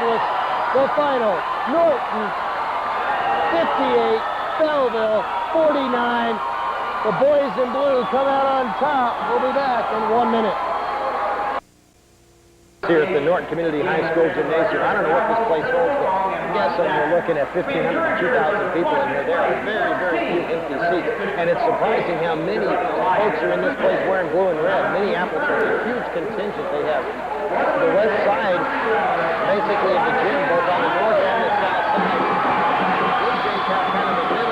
Minneapolis. The final, Norton 58, Belleville 49. The boys in blue come out on top. We'll be back in 1 minute. Here at the Norton Community High School Gymnasium. I don't know what this place holds, but I'm guessing you're looking at 1,500 to 2,000 people in here. There are very, very few empty seats, and it's surprising how many folks are in this place wearing blue and red. Minneapolis has a huge contingent. They have the west side, basically, of the gym, both on the north and the south side. The Bluejays have kind of the middle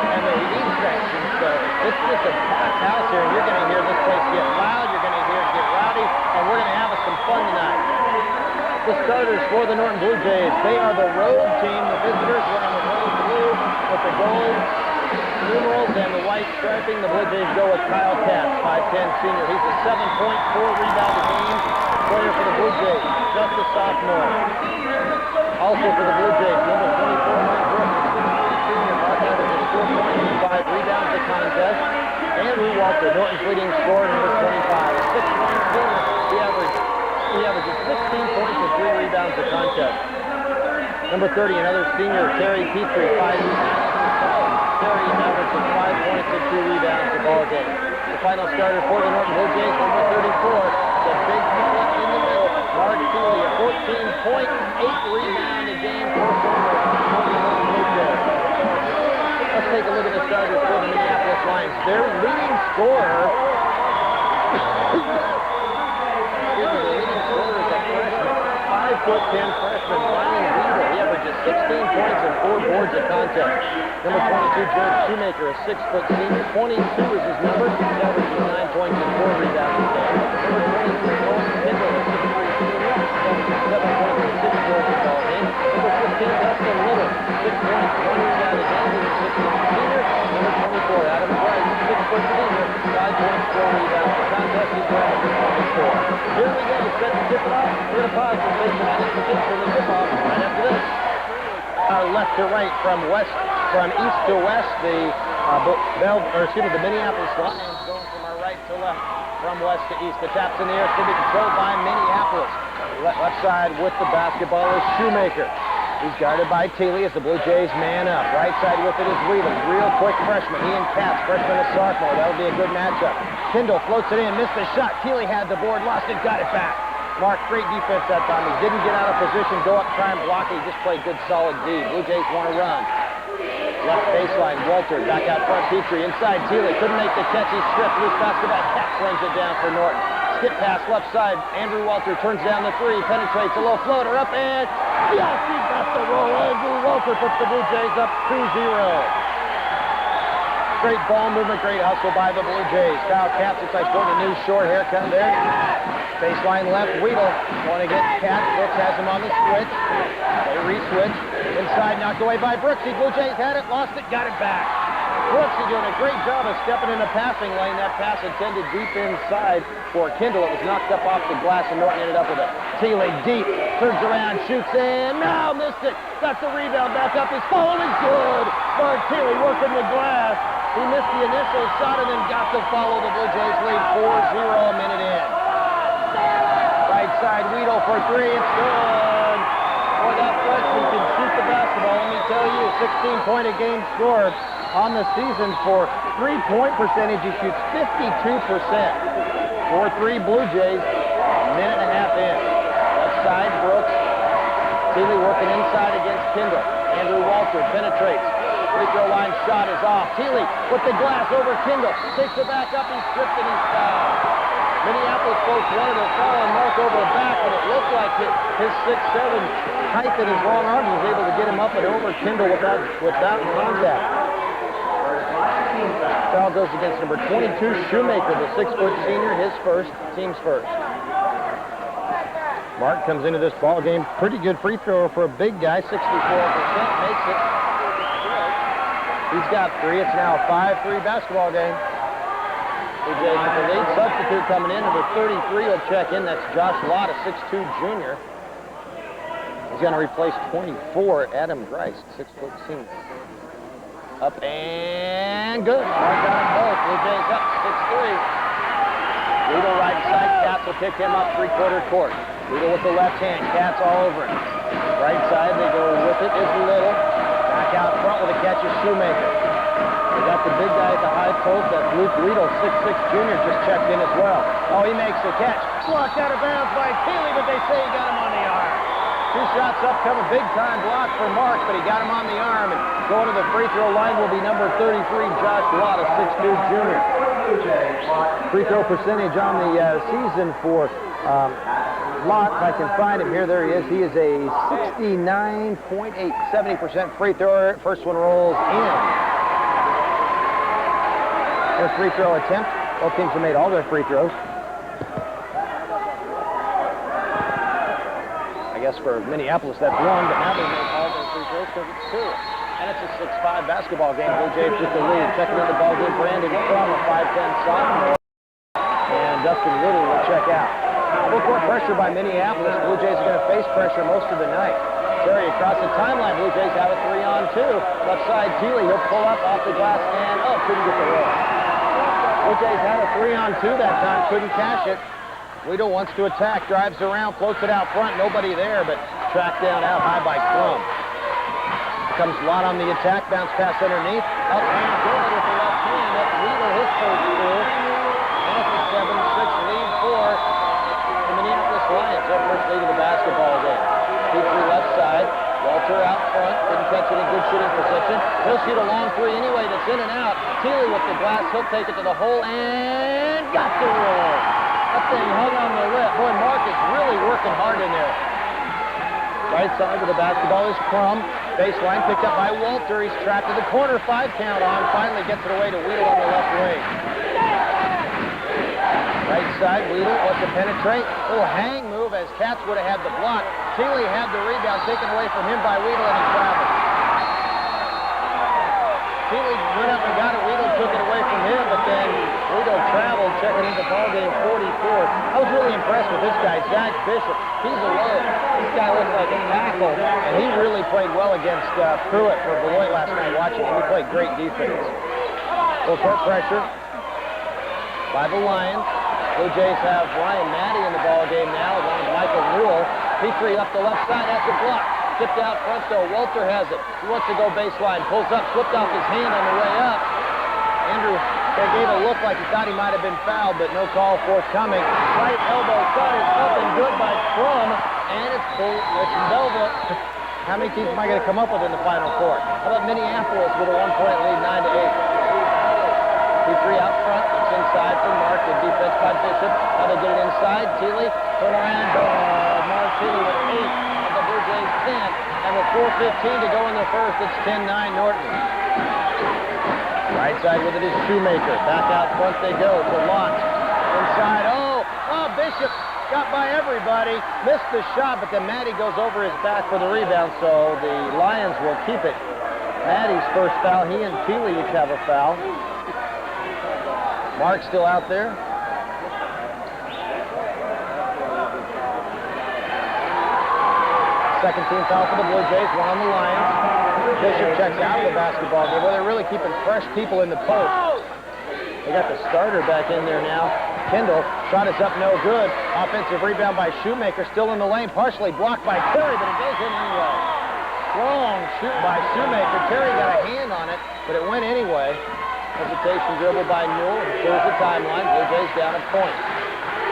and the east section, so it's just a packed house here, and you're going to hear this place get loud. You're going to hear it get rowdy, and we're going to have some fun tonight. The starters for the Norton Bluejays, they are the road team. The visitors wearing the road blue with the gold numerals and the white striping. The Bluejays go with Kyle Katz, 5'10 senior. He's a 7.4 rebound a game player for the Bluejays, just a sophomore. Also for the Bluejays, number 24, Mark Brooks, senior. Mark averages 4 points and 5 rebounds a contest. Andrew Walter, Norton's leading scorer, number 25, a 6'1 senior. He averages 16 points and 3 rebounds a contest. Number 30, another senior, Terry Petrie, 5 rebounds. Terry averages 5 points and 2 rebounds a ball game. The final starter for the Norton Bluejays, number 34, the big fella in the middle, Mark Seeley, a 14-point, 8 rebound a game for the Norton Bluejays. Let's take a look at the starters for the Minneapolis Lions. Their leading scorer, is a 5'10" freshman, Ryan Weaver. He averages 16 points and 4 boards a contest. Number 22, George Shoemaker, a 6-foot senior. 22 is his number. He averages 9 points and 4 rebounds a game. Number 23, Owen Kendall, a 6'3" senior. Averages 7 points and 6 boards a ball game. Number 15, Dustin Little, 6 points, 1 rebound a game. He's a 6'1" senior. Number 24, Adam Price, 6-foot senior. 5 points, 4 rebounds a contest. He's averaging 24. Here we go. Set the tip off. We're going to pause and take some minutes from the tip off right after this. Left to right, from east to west, the Minneapolis Lions going from our right to left, from west to east. The tap's in the air, it's going to be controlled by Minneapolis. Left side with the basketball is Shoemaker. He's guarded by Teeley as the Bluejays man up. Right side with it is Wheelan, real quick freshman. Ian Katz, freshman and sophomore. That'll be a good matchup. Kendall floats it in, missed the shot. Teeley had the board, lost it, got it back. Mark, great defense that time. He didn't get out of position, go up, try and block it. He just played good, solid D. Bluejays want to run. Left baseline, Walter, back out front, Petrie. Inside, Teeley couldn't make the catch. He stripped, loose basketball. Katz runs it down for Norton. Skip pass, left side. Andrew Walter turns down the three, penetrates a low floater up, and yes, he got the roll. Andrew Walter puts the Bluejays up 2-0. Great ball movement, great hustle by the Bluejays. Kyle Katz looks like putting a new short haircut there. Baseline left, Weedle want to get Katz. Brooks has him on the switch. They re-switch. Inside, knocked away by Brooksy. Bluejays had it, lost it, got it back. Brooksy doing a great job of stepping in the passing lane. That pass intended deep inside for Kendall. It was knocked up off the glass, and Norton ended up with it. Teeley deep, turns around, shoots in. No, missed it. Got the rebound back up. His follow is good. Mark Teeley working the glass. He missed the initial shot and then got to follow. The Bluejays lead 4-0 a minute in. Right side, Weedle for three. It's good. Boy, that freshman can shoot the basketball. Let me tell you, 16-point a game scored on the season for three-point percentage. He shoots 52%. 4-3 Bluejays, a minute and a half in. Left side, Brooks. Teeley working inside against Kendall. Andrew Walter penetrates. Free throw line shot is off. Teeley with the glass over Kendall. Takes it back up. He's stripped and he's fouled. Minneapolis folks wanted to foul on Mark over the back, but it looked like his 6'7" height and his long arms was able to get him up and over Kendall without contact. Foul goes against number 22, Shoemaker, the 6-foot senior, his first, team's first. Mark comes into this ball game, pretty good free thrower for a big guy, 64%, makes it. He's got three. It's now a 5-3 basketball game. Bluejays with the lead. Substitute coming in. Number 33 will check in. That's Josh Lott, a 6'2 junior. He's going to replace 24, Adam Grice, 6-foot senior. Up and good. Mark got them both. Bluejays up 6-3. Weedle right side. Katz will pick him up 3/4 court. Weedle with the left hand, Katz all over it. Right side, they go with it, is Little. Back out front with a catch is Shoemaker. They got the big guy at the high post. That's Luke Weedle, 6'6" junior, just checked in as well. Oh, he makes the catch. Blocked out of bounds by Keeley, but they say he got him on the arm. 2 shots up, come a big-time block for Mark, but he got him on the arm. And going to the free throw line will be number 33, Josh Lott, a 6'2" junior. Free throw percentage on the season for Lott, if I can find him here, there he is. He is a 69.8, 70% free thrower. First one rolls in. First free throw attempt. Both teams have made all their free throws. I guess for Minneapolis that's 1, but now they made all their free throws because it's 2. And it's a 6-5 basketball game. Blue Jays with the lead. Checking in the ball game, Brandon Crum, a 5'10" sophomore. And Dustin Little will check out. Full court pressure by Minneapolis. Blue Jays are going to face pressure most of the night. Terry across the timeline. Blue Jays have a 3-on-2. Left side, Keeley. He'll pull up off the glass and, couldn't get the roll. Blue Jays had a 3-on-2 that time. Couldn't cash it. Weedle wants to attack. Drives around. Floats it out front. Nobody there, but tracked down out high by Crum. Comes Lott on the attack. Bounce pass underneath. Up and good with the left hand. That's Weedle, his first goal. And it's a 7-6 lead for the Minneapolis Lions. Their first lead of the basketball game. 2-3 left side. Walter out front. Didn't catch it in good shooting position. He'll shoot a long 3 anyway. That's in and out. Keeley with the glass. He'll take it to the hole and got the roll. That thing hung on the lip. Boy, Mark is really working hard in there. Right side of the basketball is Crum. Baseline picked up by Walter. He's trapped to the corner. 5 count on. Finally gets it away to Weedle on the left wing. Right side, Weedle wants to penetrate. Little hang move as Katz would have had the block. Keeley had the rebound taken away from him by Weedle, and he traveled. Keeley went up and got it. Weedle took it away from him, but then Weedle traveled, checking into ballgame 44. I was really impressed with this guy, Zach Bishop. He's alone. This guy looks like a tackle, and he really played well against Pruitt for Beloit last night watching him. He played great defense. Full court pressure by the Lions. Blue Jays have Ryan Maddie in the ballgame now, along with Michael Newell. Petrie up the left side, has the block. Tipped out front though, Walter has it. He wants to go baseline, pulls up, slipped off his hand on the way up. Andrew gave a look like he thought he might have been fouled, but no call forthcoming. Right elbow cut is up and good by Crum, and it's Velva. How many teams am I going to come up with in the Final Four? How about Minneapolis with a 1-point lead, 9-8? Petrie out front, it's inside for Mark, the defense by Bishop. Now they get it inside, Keeley, turn around, Mark Keeley with 8, and the Blue Jays 10, and with 4:15 to go in the first, it's 10-9 Norton. Right side with it is Shoemaker, back out front they go for Lott. Inside, Bishop got by everybody, missed the shot, but then Maddie goes over his back for the rebound, so the Lions will keep it. Maddie's first foul, he and Keeley each have a foul. Mark still out there. Second team foul for the Blue Jays, 1 on the Lions. Bishop checks out of the basketball game. Well, they're really keeping fresh people in the post. They got the starter back in there now. Kendall, shot is up, no good. Offensive rebound by Shoemaker, still in the lane, partially blocked by Terry, but it goes in anyway. Strong shoot by Shoemaker. Terry got a hand on it, but it went anyway. Hesitation dribble by Newell. He clears the timeline. Blue Jays down a point.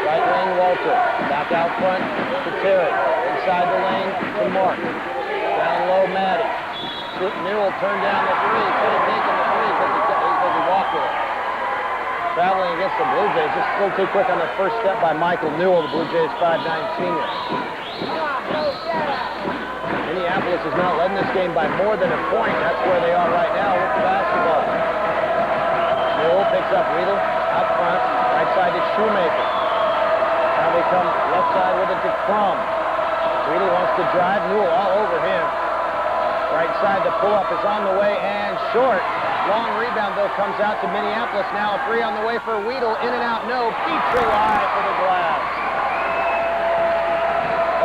Right lane, Walter. Back out front to Terry. Inside the lane to Mark. Down low, Maddie. Newell turned down the 3. Could have taken the 3 because he walked with it. Traveling against the Blue Jays. Just a little too quick on the first step by Michael Newell, the Blue Jays 5'9" senior. Minneapolis is not letting this game by more than a point. That's where they are right now with the basketball. Newell picks up Weedle out front. Right side to Shoemaker. Now they come left side with it to Crum. Weedle wants to drive. Newell all over him. Right side, the pull-up is on the way and short. Long rebound, though, comes out to Minneapolis. Now a 3 on the way for Weedle. In and out, no. Petrie high for the glass.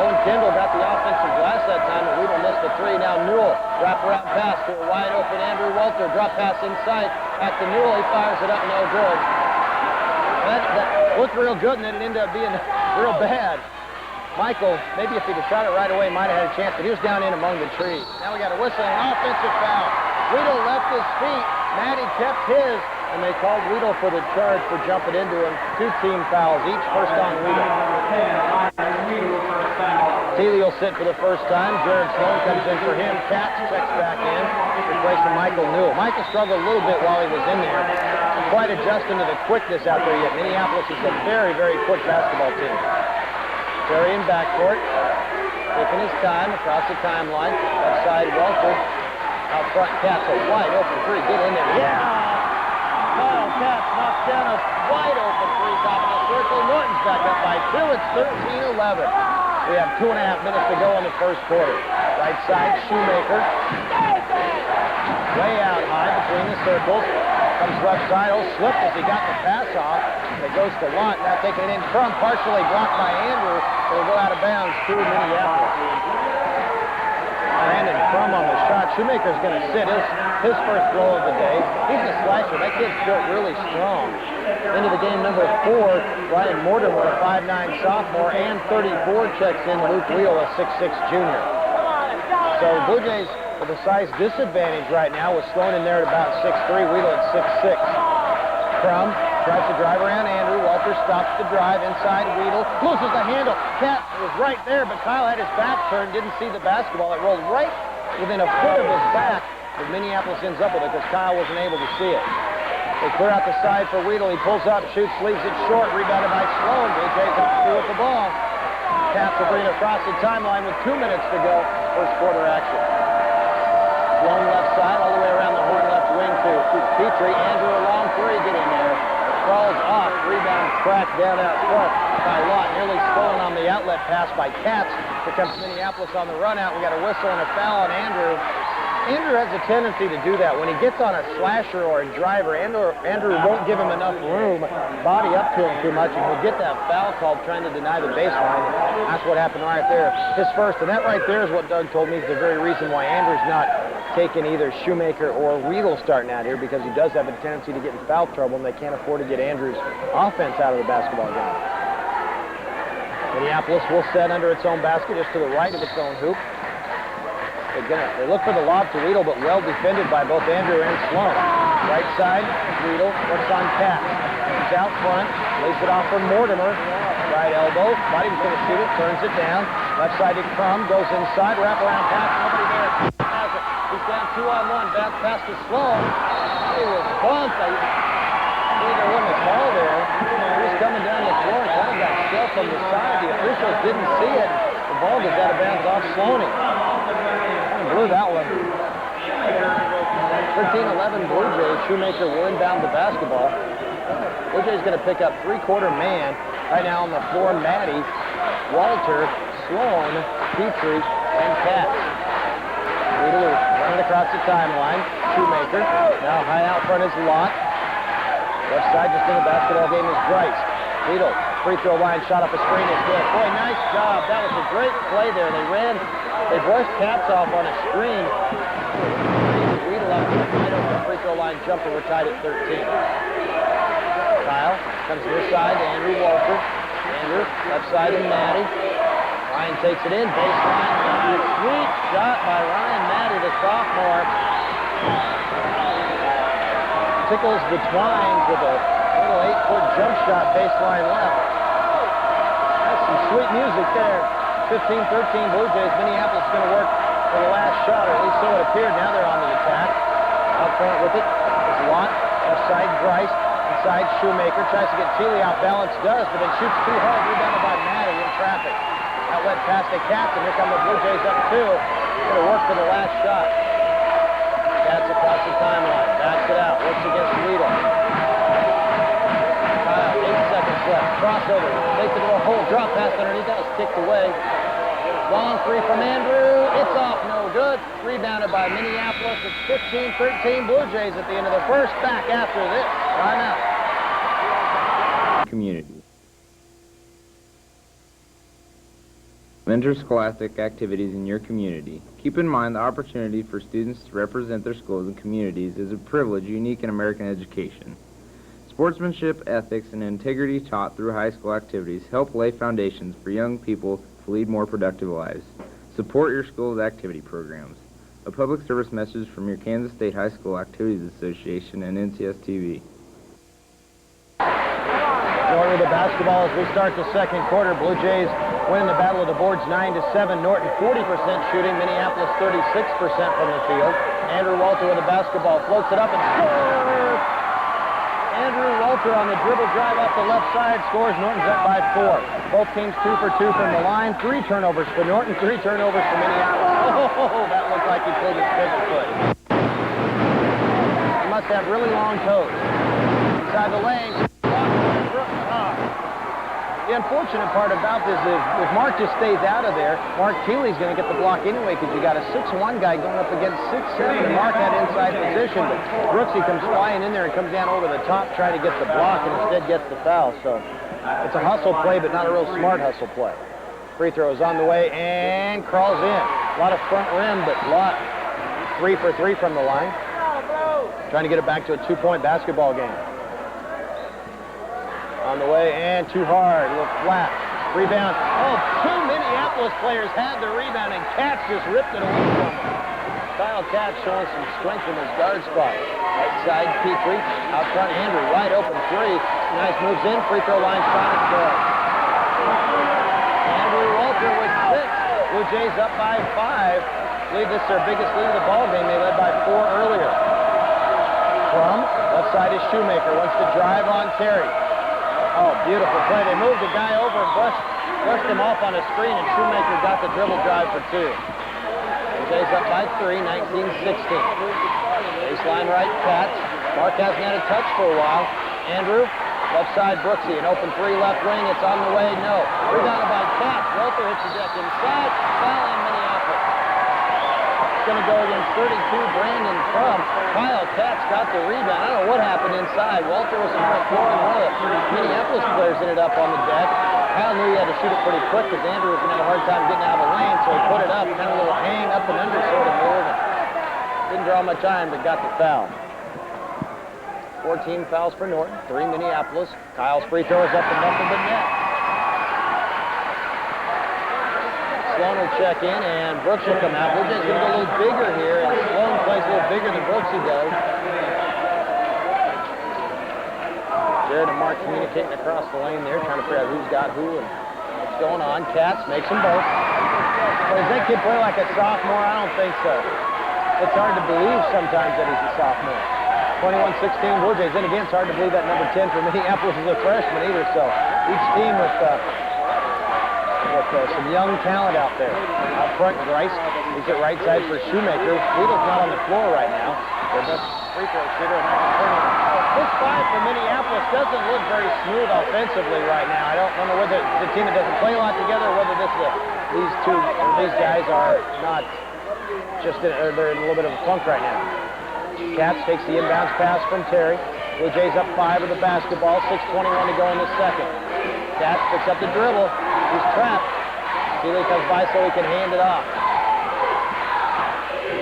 Owen Kendall got the offensive glass that time, but Weedle missed the 3. Now Newell, wrap around pass to a wide open Andrew Walter. Drop pass inside. Back to Newell, he fires it up, no good. That looked real good, and then it ended up being real bad. Michael, maybe if he'd have shot it right away, might have had a chance, but he was down in among the trees. Now we got a whistle and an offensive foul. Weedle left his feet. Matty kept his, and they called Weedle for the charge for jumping into him. 2 team fouls, each first on Weedle. Teely will sit for the first time. Jared Sloan comes in for him. Katz checks back in, replacing Michael Newell. Michael struggled a little bit while he was in there. Quite adjusting to the quickness out there yet. Minneapolis is a very, very quick basketball team. Terry in backcourt, taking his time across the timeline. Left side, Walter. Out front, Katz, a wide open three. Get in there. Yeah! Kyle Katz knocks down a wide open three top of the circle. Norton's back up by 2. It's 13-11. We have 2.5 minutes to go in the first quarter. Right side, Shoemaker. Way out high between the circles. Comes left side. Oh, slipped as he got the pass off. It goes to Lunt. Now taking it in. Crum partially blocked by Andrew. It'll go out of bounds to Minneapolis. Brandon Crum on the shot. Shoemaker's going to sit. His first throw of the day. He's a slasher. That kid's built really strong. Into the game, number 4, Ryan Mortimer, a 5'9 sophomore, and 34 checks in Luke Wheel, a 6'6 junior. So the Blue Jays with a size disadvantage right now, with Sloan in there at about 6'3, Wheel at 6'6. Crum tries to drive around Andrew. Walter stops the drive inside Weedle. Loses the handle. Cat was right there, but Kyle had his back turned, didn't see the basketball. It rolled right within a foot of his back, but Minneapolis ends up with it because Kyle wasn't able to see it. They clear out the side for Weedle. He pulls up, shoots, leaves it short. Rebounded by Sloan. Blue Jays have to do with the ball. Katz will bring it across the timeline with 2 minutes to go. First quarter action. Sloan left side, all the way around the horn left wing to Petrie. Andrew a long three, get in there. Crawls off, rebound cracked down out front by Lott. Nearly stolen on the outlet pass by Katz. Here comes Minneapolis on the run out. We got a whistle and a foul on Andrew. Andrew has a tendency to do that. When he gets on a slasher or a driver, Andrew won't give him enough room, body up to him too much, and he'll get that foul called trying to deny the baseline. That's what happened right there. His first, and that right there is what Doug told me is the very reason why Andrew's not taking either Shoemaker or Weedle starting out here, because he does have a tendency to get in foul trouble, and they can't afford to get Andrew's offense out of the basketball game. Minneapolis will set under its own basket, just to the right of its own hoop. They look for the lob to Weedle, but well defended by both Andrew and Sloan. Right side, Weedle works on Katz. He's out front, lays it off for Mortimer. Right elbow, thought he was going to shoot it, turns it down. Left side to Crum, goes inside, wraparound pass, nobody there. Has it. He's down 2-on-1, bounce pass to Sloan. He was bumped. There wasn't a call there. He was coming down the floor and kind of got shoved from the side. The officials didn't see it. The ball goes out of bounds off Sloaney. Blew that one. 13-11 Blue Jays. Shoemaker will inbound the basketball. Blue Jays going to pick up three-quarter man. Right now on the floor, Matty, Walter, Sloan, Petrie, and Katz. Weedle running across the timeline. Shoemaker. Now high out front is Lott. Left side just in the basketball game is Bryce. Weedle, free throw line, shot up a screen is good. Boy, nice job. That was a great play there. They brushed Katz off on a screen. Weedle up to the free throw line jumper. We're tied at 13. Kyle comes to this side to Andrew Walter. Andrew, left side to Matty. Ryan takes it in, baseline. Nice, sweet shot by Ryan Matty, the sophomore. Tickles the twines with a little 8-foot jump shot baseline left. That's some sweet music there. 15-13 Blue Jays. Minneapolis is going to work for the last shot, or at least so it appeared. Now they're on the attack. Out front with it is Lott. Left side, Bryce. Inside, Shoemaker. Tries to get Teely out balance, does, but then shoots too hard. Rebounded by Matty in traffic. Outlet pass to Katz, and here come the Blue Jays up two. Going to work for the last shot. Katz across the timeline. Backs it out. Works against Weedle. Kyle, 8 seconds left. Crossover. Takes it to a hole. Drop pass underneath. That was kicked away. Long three from Andrew. It's off. No good. Rebounded by Minneapolis. It's 15-13 Blue Jays at the end of the first. Back after this. Timeout. Community. Interscholastic activities in your community. Keep in mind the opportunity for students to represent their schools and communities is a privilege unique in American education. Sportsmanship, ethics, and integrity taught through high school activities help lay foundations for young people to lead more productive lives. Support your school's activity programs. A public service message from your Kansas State High School Activities Association and NCS TV. Norton with the basketball as we start the second quarter. Blue Jays winning the battle of the boards 9-7. Norton 40% shooting. Minneapolis 36% from the field. Andrew Walter with the basketball. Floats it up and scores! Andrew Walter on the dribble drive off the left side scores. Norton's up by 4. Both teams 2 for 2 from the line. 3 turnovers for Norton, 3 turnovers for Minneapolis. Oh, that looked like he pulled his pivot foot. He must have really long toes. Inside the lane. The unfortunate part about this is if Mark just stays out of there, Mark Keeley's going to get the block anyway because you got a 6'1" guy going up against 6'7". Mark had inside position, but Brooksy comes flying in there and comes down over the top trying to get the block and instead gets the foul. So it's a hustle play, but not a real smart hustle play. Free throw is on the way and crawls in. A lot of front rim, but a lot 3 for 3 from the line. Trying to get it back to a 2-point basketball game. On the way, and too hard, a little flat. Rebound. Oh, 2 Minneapolis players had the rebound, and Katz just ripped it away from him. Kyle Katz showing some strength in his guard spot. Right side, Petrie. Out front, Andrew, wide open 3. Nice moves in, free throw line shot is good. Andrew Walter with 6. Blue Jays up by 5. Lead this their biggest lead of the ball game. They led by 4 earlier. From left side is Shoemaker. Wants to drive on Terry. Oh, beautiful play. They moved the guy over and brushed him off on a screen, and Shoemaker got the dribble drive for 2. Jays up by 3, 19-16. Baseline right, Katz. Mark hasn't had a touch for a while. Andrew, left side, Brooksy. An open 3 left wing. It's on the way. No. Rebounded by Katz. Walter hits the deck inside. Foul on Minneapolis. It's going to go against 32, Brandon Crum. Kyle Katz got the rebound. I don't know what happened inside. Walter was on the floor, and one of the Minneapolis players ended up on the deck. Kyle knew he had to shoot it pretty quick because Andrew was going to have a hard time getting out of the lane, so he put it up, kind of a little hang up and under sort of move. Didn't draw much time, but got the foul. 14 fouls for Norton, 3 Minneapolis. Kyle's free throw is up and nothing but net. Sloan will check in, and Brooks will come out. Blue Jays going to go a little bigger here, and Sloan plays a little bigger than Brooksy does. Jared and Mark communicating across the lane there, trying to figure out who's got who and what's going on. Katz makes them both. But does that kid play like a sophomore? I don't think so. It's hard to believe sometimes that he's a sophomore. 21-16 Blue Jays. And again, it's hard to believe that number 10 for Minneapolis is a freshman either. So each team with some young talent out there. Out front, Grice. He's at right side for Shoemaker. Weedle's not on the floor right now. Their best free throw shooter. This 5 for Minneapolis doesn't look very smooth offensively right now. I don't know whether the team that doesn't play a lot together or whether these guys are not just they're in a little bit of a funk right now. Katz takes the inbounds pass from Terry. Blue Jays up 5 with the basketball. 6:21 to go in the second. Katz picks up the dribble. He's trapped. Keeley comes by so he can hand it off.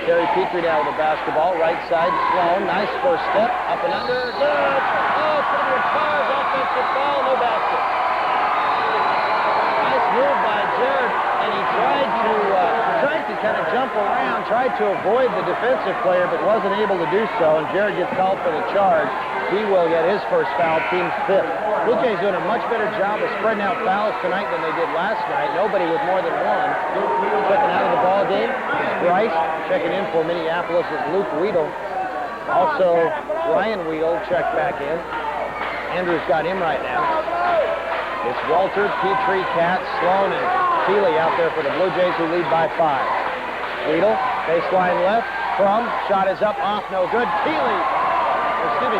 Terry Petrie now with the basketball. Right side, Sloan. Nice first step. Up and under. Good. Oh, it's going to be a Charles offensive foul. No basket. Nice move by Jared. And he tried to kind of jump around, tried to avoid the defensive player, but wasn't able to do so. And Jared gets called for the charge. He will get his first foul, team's 5th. Blue Jays doing a much better job of spreading out fouls tonight than they did last night. Nobody with more than 1. Checking out of the ball game is Bryce. Checking in for Minneapolis is Luke Weedle. Also, Ryan Weedle checked back in. Andrew's got him right now. It's Walter, Petrie, Katz, Sloan, and Keeley out there for the Blue Jays who lead by 5. Weedle, baseline left. Crum, shot is up, off, no good.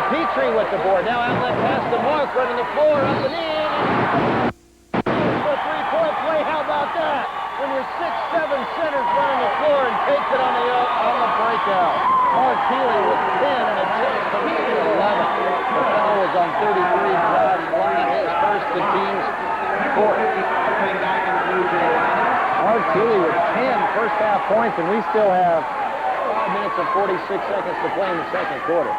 Petrie with the board. Now outlet pass to Mark, running the floor, up and in. For a 3-point play, how about that? When your 6'7" center's running the floor and takes it on the breakout. Mark Keeley with 10 and a chance to make it 11. The foul was on 33, Josh Lyon, his first to team's 4th. Mark Keeley with 10 first half points, and we still have 5 minutes and 46 seconds to play in the second quarter.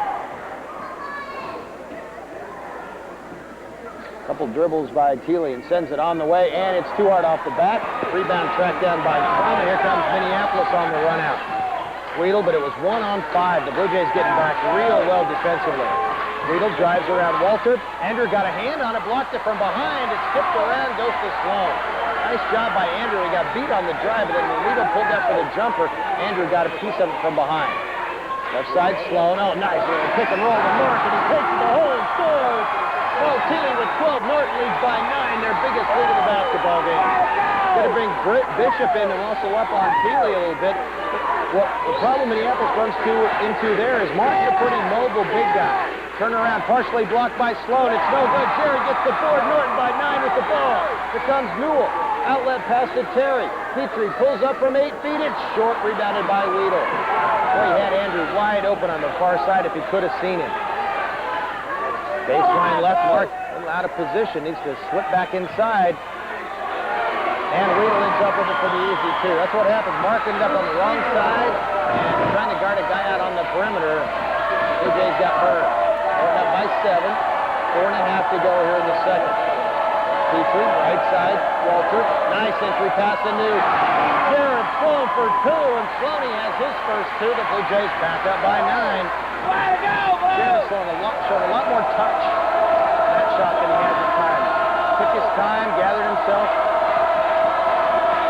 Couple dribbles by Thiele and sends it on the way, and it's too hard off the bat. Rebound tracked down by Crum, and here comes Minneapolis on the run out. Weedle, but it was 1-on-5. The Blue Jays getting back real well defensively. Weedle drives around Walter. Andrew got a hand on it, blocked it from behind. It skipped around, goes to Sloan. Nice job by Andrew. He got beat on the drive, but then when Weedle pulled up for the jumper, Andrew got a piece of it from behind. Left side, Sloan. Oh, nice little pick and roll to Norton, and he takes the hole and scores. Well, Thiele with 12. Norton leads by 9, their biggest lead of the basketball game. Going to bring Bishop in to muscle up on Thiele a little bit. Well, the problem Minneapolis runs into there is Mark's a pretty mobile big guy. Turn around, partially blocked by Sloan. It's no good. Jerry gets the board. Norton by 9 with the ball. Here comes Newell. Outlet pass to Terry. Petrie pulls up from 8 feet. It's short, rebounded by Weedle. Boy, he had Andrew wide open on the far side if he could have seen him. Baseline left, Mark a little out of position. Needs to slip back inside. And Weedle ends up with it for the easy two. That's what happens. Mark ended up on the wrong side and trying to guard a guy out on the perimeter. Blue Jays got burned. They're up by 7. 4.5 to go here in the second. Petrie, right side, Walter. Nice entry pass to New. Jared Sloan for 2, and Sloaney has his first 2. The Blue Jays back up by 9. Jared Sloan showed a lot more touch on that shot than he has in time. Took his time, gathered himself.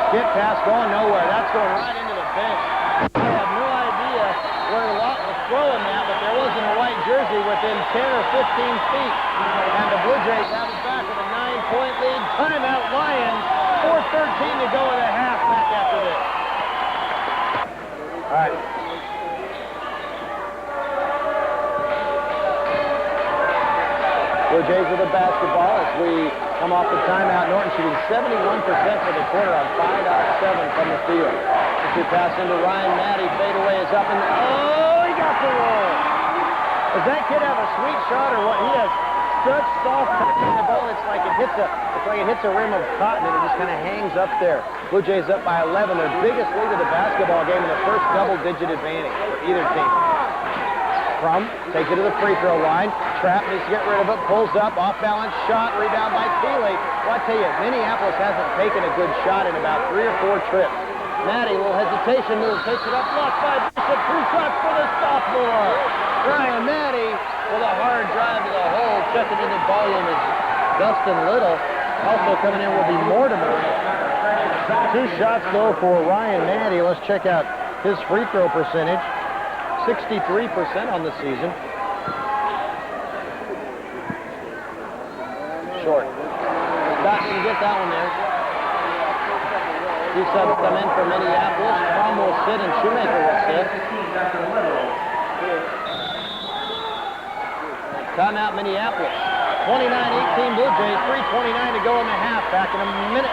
Skip pass going nowhere. That's going right into the bench. I have no idea where Lott was throwing that, but there wasn't a white jersey within 10 or 15 feet. And the Blue Jays have it back with a 9-point lead. Timeout Lions. 4:13 to go in the half. Back after this. All right. Blue Jays with the basketball as we come off the timeout. Norton shooting 71% for the quarter on 5 out of 7 from the field. As we pass into Ryan Maddie, fadeaway is up and oh, he got the roll. Does that kid have a sweet shot or what? He has such soft touch on the ball. It's like it hits a rim of cotton and it just kind of hangs up there. Blue Jays up by 11, their biggest lead of the basketball game and the first double-digit advantage for either team. Crum takes it to the free throw line. Trap needs to get rid of it. Pulls up. Off-balance shot. Rebound by Thiele. Well, I tell you, Minneapolis hasn't taken a good shot in about 3 or 4 trips. Maddie, a little hesitation move. Takes it up. Blocked by Bishop. 2 shots for the sophomore. Ryan Maddie with a hard drive to the hole. Checking into volume is Dustin Little. Also coming in will be Mortimer. 2 shots, though, for Ryan Maddie. Let's check out his free throw percentage. 63% on the season. Short. Scott didn't get that one there. 2 subs come in for Minneapolis. Crum will sit and Shoemaker will sit. Timeout Minneapolis. 29-18 Blue Jays. 3:29 to go in the half. Back in a minute.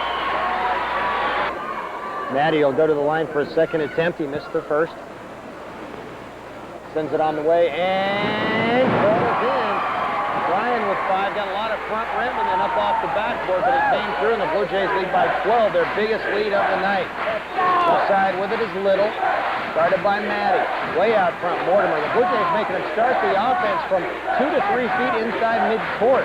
Maddie will go to the line for a second attempt. He missed the first. Sends it on the way and falls in. Ryan with 5, got a lot of front rim and then up off the backboard, but it came through and the Blue Jays lead by 12, their biggest lead of the night. Left side with it is Little, started by Maddie. Way out front, Mortimer. The Blue Jays making him start the offense from 2 to 3 feet inside midcourt.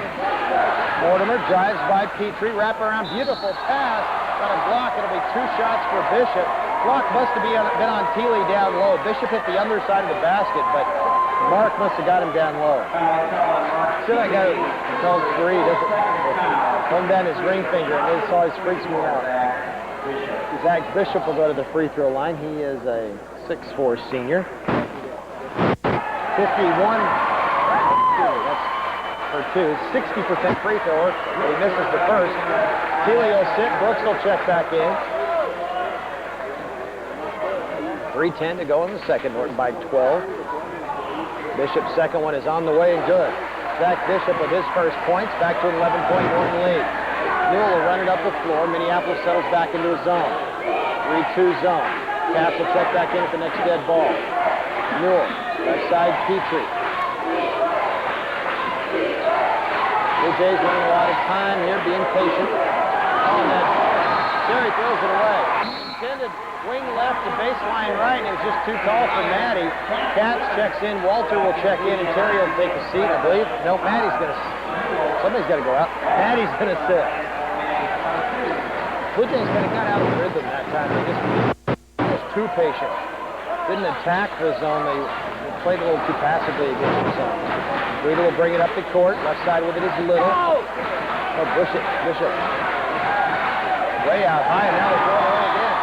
Mortimer drives by Petrie, wrap around, beautiful pass. Got a block, it'll be 2 shots for Bishop. Block must have been on Thiele down low. Bishop hit the underside of the basket, but Mark must have got him down low. See that guy calls 3, doesn't come down his ring finger, and this always freaks me out. Zach Bishop will go to the free throw line. He is a 6'4" senior. 51. That's for 2. 60% free thrower. He misses the first. Thiele will sit. Brooks will check back in. 3:10 to go in the second. Norton by 12. Bishop's second one is on the way and good. Zach Bishop with his first points. Back to an 11-point Norton lead. Newell will run it up the floor. Minneapolis settles back into a zone. 3-2 zone. Cass will check back in at the next dead ball. Newell. Right side Petrie. Blue Jays running a lot of time here, being patient. Oh, and then Terry throws it away. extended wing left to baseline right, and it was just too tall for Maddie. Katz checks in, Walter will check in, and Terry will take a seat, I believe. No, Maddie's going to, somebody's got to go out. Maddie's going to sit. Bluejays kind of got out of the rhythm that time. They just was too patient. Didn't attack the zone. They played a little too passively against the zone. Rita will bring it up the court. Left side with it is Little. Oh, Bishop. Way out high, and now they're going away again.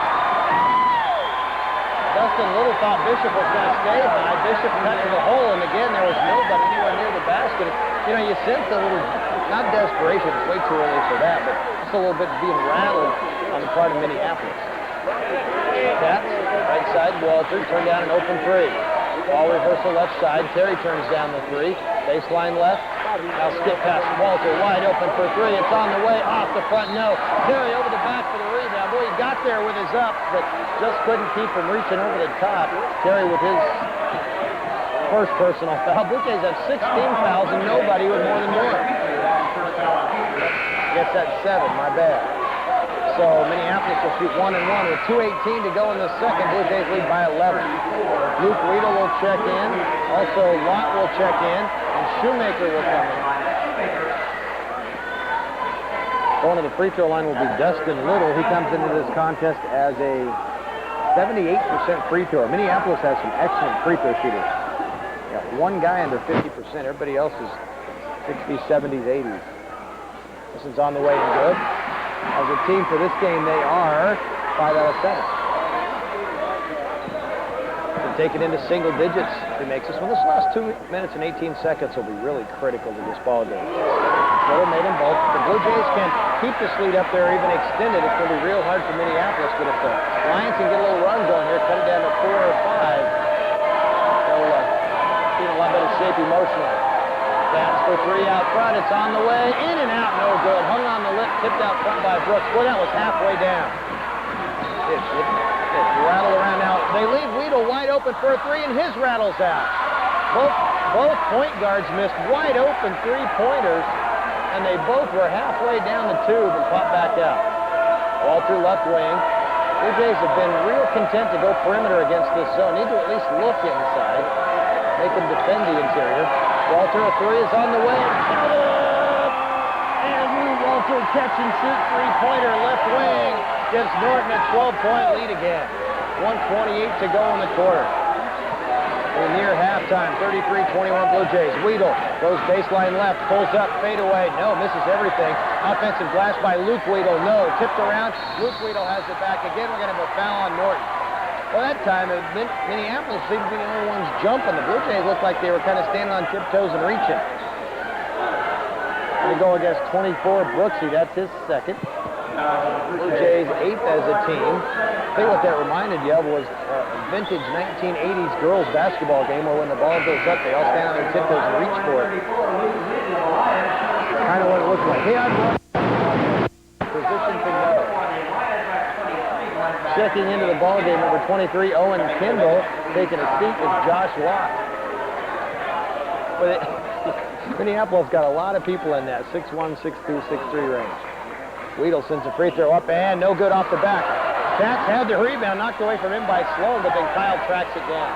Dustin Little thought Bishop was going to stay high. Bishop cut to the hole, and again, there was nobody anywhere near the basket. You know, you sense a little, not desperation, it's way too early for that, but just a little bit being rattled on the part of Minneapolis. Katz, right side, Walter, turned down an open three. Ball reversal left side. Terry turns down the three. Baseline left. Now skip past Walter, wide open for three. It's on the way, off the front, no. Terry over the back for the rebound. Boy, he got there with his up, but just couldn't keep him reaching over the top. Terry with his first personal foul. Bluejays have 16 fouls and nobody with more than one. Guess that's 7, my bad. So Minneapolis will shoot 1 and 1 with 2:18 to go in the second. Bluejays lead by 11. Luke Weedle will check in. Also, Lott will check in. And Shoemaker will come in. Going to the free throw line will be Dustin Little. He comes into this contest as a 78% free thrower. Minneapolis has some excellent free throw shooters. Got one guy under 50%. Everybody else is 60s, 70s, 80s. This one's on the way and good. As a team for this game, they are 5 out of 7. To take it into single digits, he makes this one. This last 2 minutes and 18 seconds will be really critical to this ball game. Little made them both. The Bluejays can keep this lead up there, even extend it. It's going to be real hard for Minneapolis, but if the Lions can get a little run going here, cut it down to 4 or 5, they'll be in a lot better shape emotionally. That's for 3 out front. It's on the way. In and out, no good. Hung on the lip, tipped out front by Brooks. Boy, that was halfway down. It rattled around now. They leave Weedle wide open for a 3, and his rattles out. Both point guards missed wide open 3-pointers, and they both were halfway down the tube and popped back out. Walter left wing. Bluejays have been real content to go perimeter against this zone. Need to at least look inside. Make them defend the interior. Walter, a 3 is on the way. And Walter catch and shoot 3-pointer left wing. Gives Norton a 12-point lead again. 1:28 to go in the quarter. We're near halftime. 33-21 Bluejays. Weedle goes baseline left, pulls up, fade away. No, misses everything. Offensive glass by Luke Weedle. No, tipped around. Luke Weedle has it back again. We're going to have a foul on Norton. Well, that time, Minneapolis seemed to be the only ones jumping. The Bluejays looked like they were kind of standing on tiptoes and reaching. They go against 24, Brooksy. That's his second. Bluejays 8th as a team. I think what that reminded you of was a vintage 1980s girls basketball game where when the ball goes up, they all stand on their tiptoes and reach for it. Kind of what it looks like. Hey, I'm position to know. Checking into the ball game, number 23, Owen Kendall. Taking a seat is Josh Watt. But Minneapolis got a lot of people in that 6'1", 6'2", 6'3" range. Weedle sends a free throw up and no good off the back. Katz had the rebound, knocked away from him by Sloan, but then Kyle tracks it down.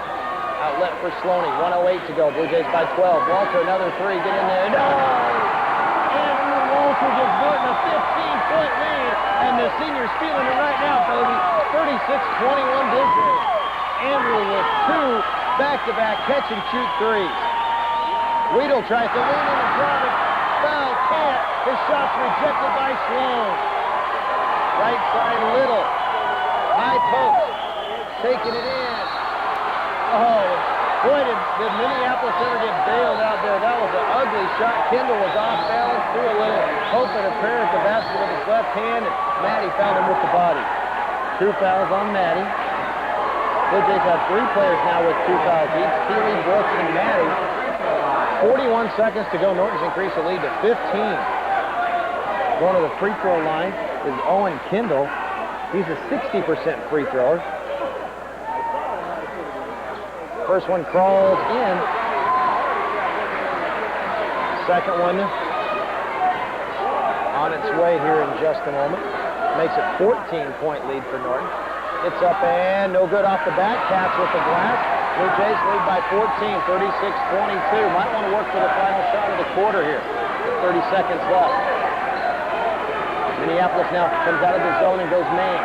Outlet for Sloaney, 1:08 to go. Bluejays by 12. Walter, another 3, get in there. No! Andrew Walter gives Norton a 15-point lead, and the senior's feeling it right now, baby. 36-21 Bluejays. Andrew with 2 back-to-back catch-and-shoot threes. Weedle tries to lean in and drive it. Foul, can't. His shot's rejected by Sloan. Right side, Little. High post. Taking it in. Oh, boy, did Minneapolis ever get bailed out there. That was an ugly shot. Kendall was off balance, threw a little hope and a prayer at the basket with his left hand, and Maddie found him with the body. 2 fouls on Maddie. Bluejays have 3 players now with 2 fouls each. Keeley, Brooks, and Maddie. 41 seconds to go. Norton's increased the lead to 15. Going to the free throw line is Owen Kendall. He's a 60% free thrower. First one crawls in. Second one on its way here in just a moment. Makes it 14-point lead for Norton. It's up and no good off the bat. Cats with the glass. Blue Jays lead by 14, 36-22. Might want to work for the final shot of the quarter here. 30 seconds left. Minneapolis now comes out of the zone and goes man.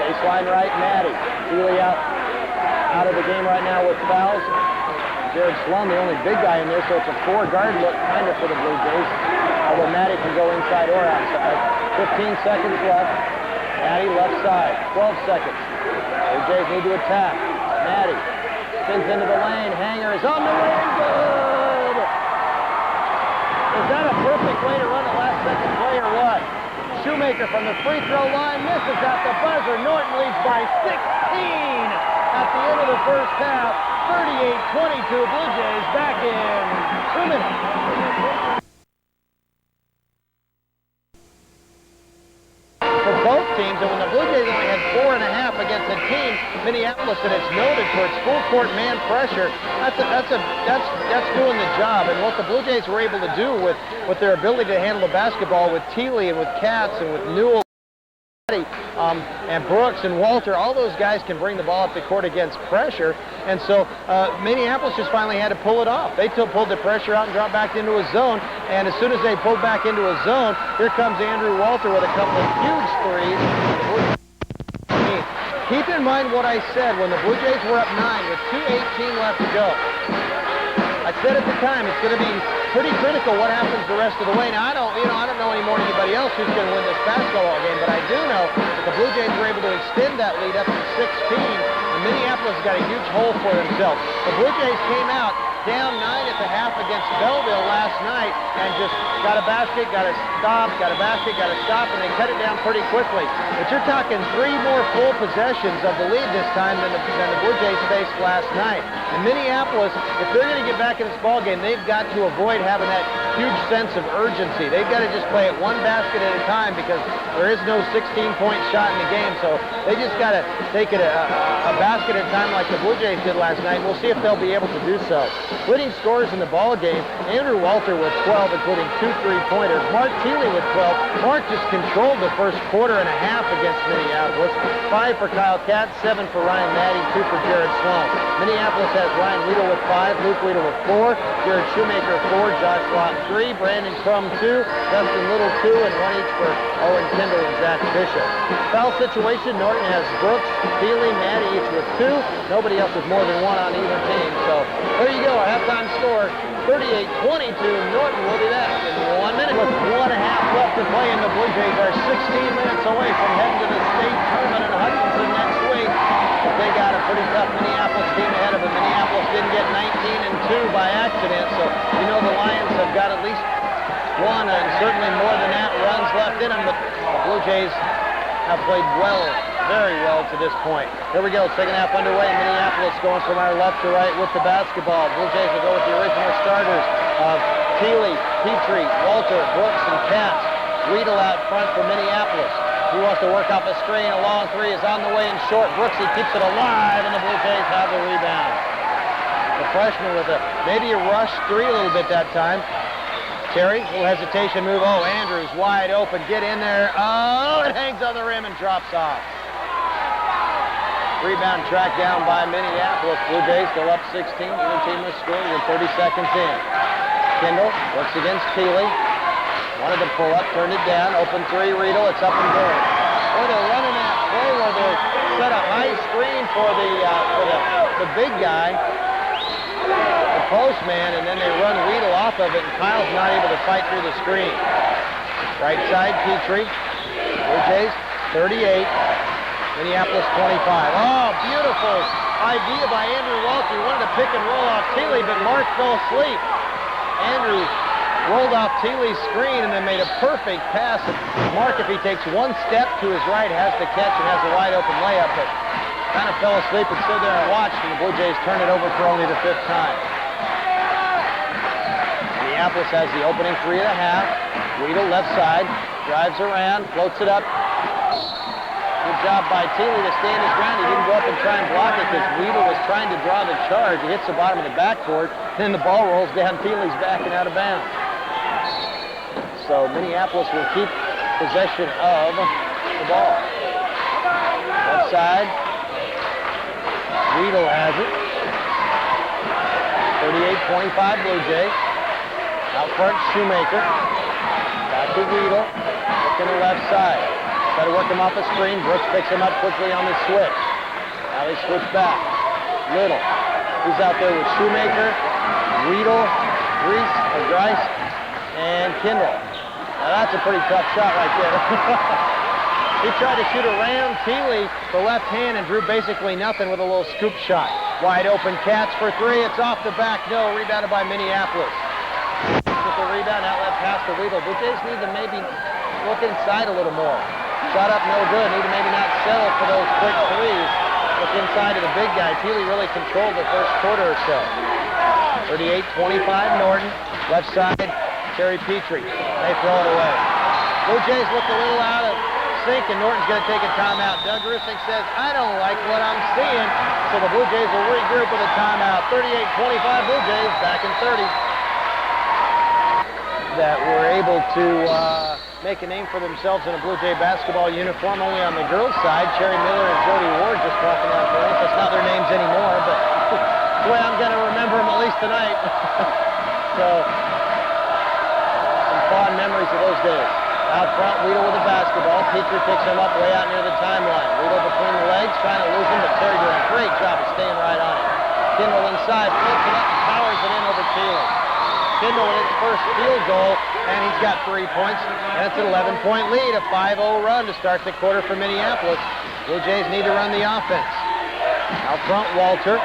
Baseline right, Maddie. Healy out of the game right now with fouls. Jared Sloan, the only big guy in there, so it's a four-guard look kind of for the Blue Jays. Although Maddie can go inside or outside. 15 seconds left. Maddie left side. 12 seconds. Blue Jays need to attack. Maddie spins into the lane. Hanger is on the way and good! Is that a perfect way to run a last-second play or what? Shoemaker from the free throw line misses at the buzzer. Norton leads by 16 at the end of the first half. 38-22. Blue Jays back in 2 minutes. For both teams, and when the Blue Jays only had 4.5 against a team, Minneapolis, that it's noted for its full court man pressure, that's doing the job. And what the Blue Jays were able to do with their ability to handle the basketball with Thiele and with Katz and with Newell, and Brooks and Walter, all those guys can bring the ball up the court against pressure. And so Minneapolis just finally had to pull it off. They pulled the pressure out and dropped back into a zone. And as soon as they pulled back into a zone, here comes Andrew Walter with a couple of huge threes. Keep in mind what I said when the Blue Jays were up 9 with 2:18 left to go. I said at the time it's going to be pretty critical what happens the rest of the way. Now I don't know any more than anybody else who's going to win this basketball game, but I do know that the Blue Jays were able to extend that lead up to 16, and Minneapolis got a huge hole for themselves. The Blue Jays came out down 9 at the half against Belleville last night and just got a basket, got a stop, got a basket, got a stop, and they cut it down pretty quickly. But you're talking 3 more full possessions of the lead this time than the Blue Jays faced last night. And Minneapolis, if they're going to get back in this ball game, they've got to avoid having that huge sense of urgency. They've got to just play it one basket at a time because there is no 16-point shot in the game. So they just got to take it a basket at a time like the Blue Jays did last night. We'll see if they'll be able to do so. Leading scorers in the ball game, Andrew Walter with 12, including 2 3-pointers. Mark Thiele with 12. Mark just controlled the first quarter and a half against Minneapolis. 5 for Kyle Katz, 7 for Ryan Maddie, 2 for Jared Sloan. Minneapolis has Ryan Weedle with 5, Luke Weedle with 4, Jared Shoemaker 4, Josh Lott 3, Brandon Crum 2, Dustin Little 2, and 1 each for Owen Kendall and Zach Bishop. Foul situation, Norton has Brooks, Thiele, Maddie each with 2. Nobody else with more than 1 on either team. So there you go, our halftime score, 38-22. Norton will be back in 1 minute. With 1.5 left to play, and the Blue Jays are 16 minutes away from heading to the state tournament in Hutchinson next week. But they got a pretty tough Minneapolis team ahead of them. Minneapolis didn't get 19-2 by accident, so you know the Lions have got at least 1 and certainly more than that runs left in them. But the Blue Jays have played well, very well to this point. Here we go, second half underway. Minneapolis going from our left to right with the basketball. Blue Jays will go with the original starters of Thiele, Petrie, Walter, Brooks, and Katz. Weedle out front for Minneapolis. He wants to work off a screen. A long 3 is on the way and short. Brooksy keeps it alive, and the Blue Jays have the rebound. The freshman with maybe a rush 3 a little bit that time. Terry, little hesitation move. Oh, Andrews wide open. Get in there. Oh, it hangs on the rim and drops off. Rebound tracked down by Minneapolis. Blue Jays still up 16. Either team has scored. We're 30 seconds in. Kendall works against Thiele. Wanted to pull up, turned it down. Open 3, Riedel. It's up and good. Boy, they're running that play where they set a high screen for the big guy, the postman, and then they run Weedle off of it, and Kyle's not able to fight through the screen. Right side, Petrie. Blue Jays, 38. Minneapolis, 25. Oh, beautiful idea by Andrew Walter. He wanted to pick and roll off Thiele, but Mark fell asleep. Andrew rolled off Thiele's screen and then made a perfect pass. Mark, if he takes 1 step to his right, has the catch and has a wide open layup, but kind of fell asleep and stood there and watched, and the Blue Jays turn it over for only the 5th time. Minneapolis has the opening 3.5. Weedle left side, drives around, floats it up. Good job by Thiele to stand his ground. He didn't go up and try and block it because Weedle was trying to draw the charge. He hits the bottom of the backboard, then the ball rolls down Thiele's back and out of bounds. So Minneapolis will keep possession of the ball. side. Weedle has it. 38-25 Blue Jays. Out front, Shoemaker. Back to Weedle. Looking to the left side. Try to work him off the screen. Brooks picks him up quickly on the switch. Now they switch back. Little. He's out there with Shoemaker, Weedle, Grice, and Kindle. Now that's a pretty tough shot right there. He tried to shoot around Keeley, the left hand, and drew basically nothing with a little scoop shot. Wide open catch for three. It's off the back. No, rebounded by Minneapolis. With the rebound, outlet pass to Weedle. Blue Jays need to maybe look inside a little more. Shot up, no good. Need to maybe not settle for those quick threes. Look inside of the big guy. Keeley really controlled the first quarter or so. 38-25 Norton. Left side, Terry Petrie. They throw it away. Blue Jays look a little out of sync, and Norton's going to take a timeout. Doug Rusick says, I don't like what I'm seeing. So the Blue Jays will regroup with a timeout. 38-25 Blue Jays, back in 30. That were able to make a name for themselves in a Blue Jay basketball uniform. Only on the girls' side, Cherry Miller and Jody Ward just walking out for us. That's not their names anymore, but the way I'm going to remember them at least tonight. So, some fond memories of those days. Out front, Weedle with the basketball. Petrie picks him up way out near the timeline. Weedle between the legs, trying to lose him, but Terry doing a great job of staying right on it. Kindle inside, flips it up and powers it in over Keeley. Kindle with his first field goal, and he's got 3 points, and it's an 11-point lead, a 5-0 run to start the quarter for Minneapolis. Blue Jays need to run the offense. Out front, Walter.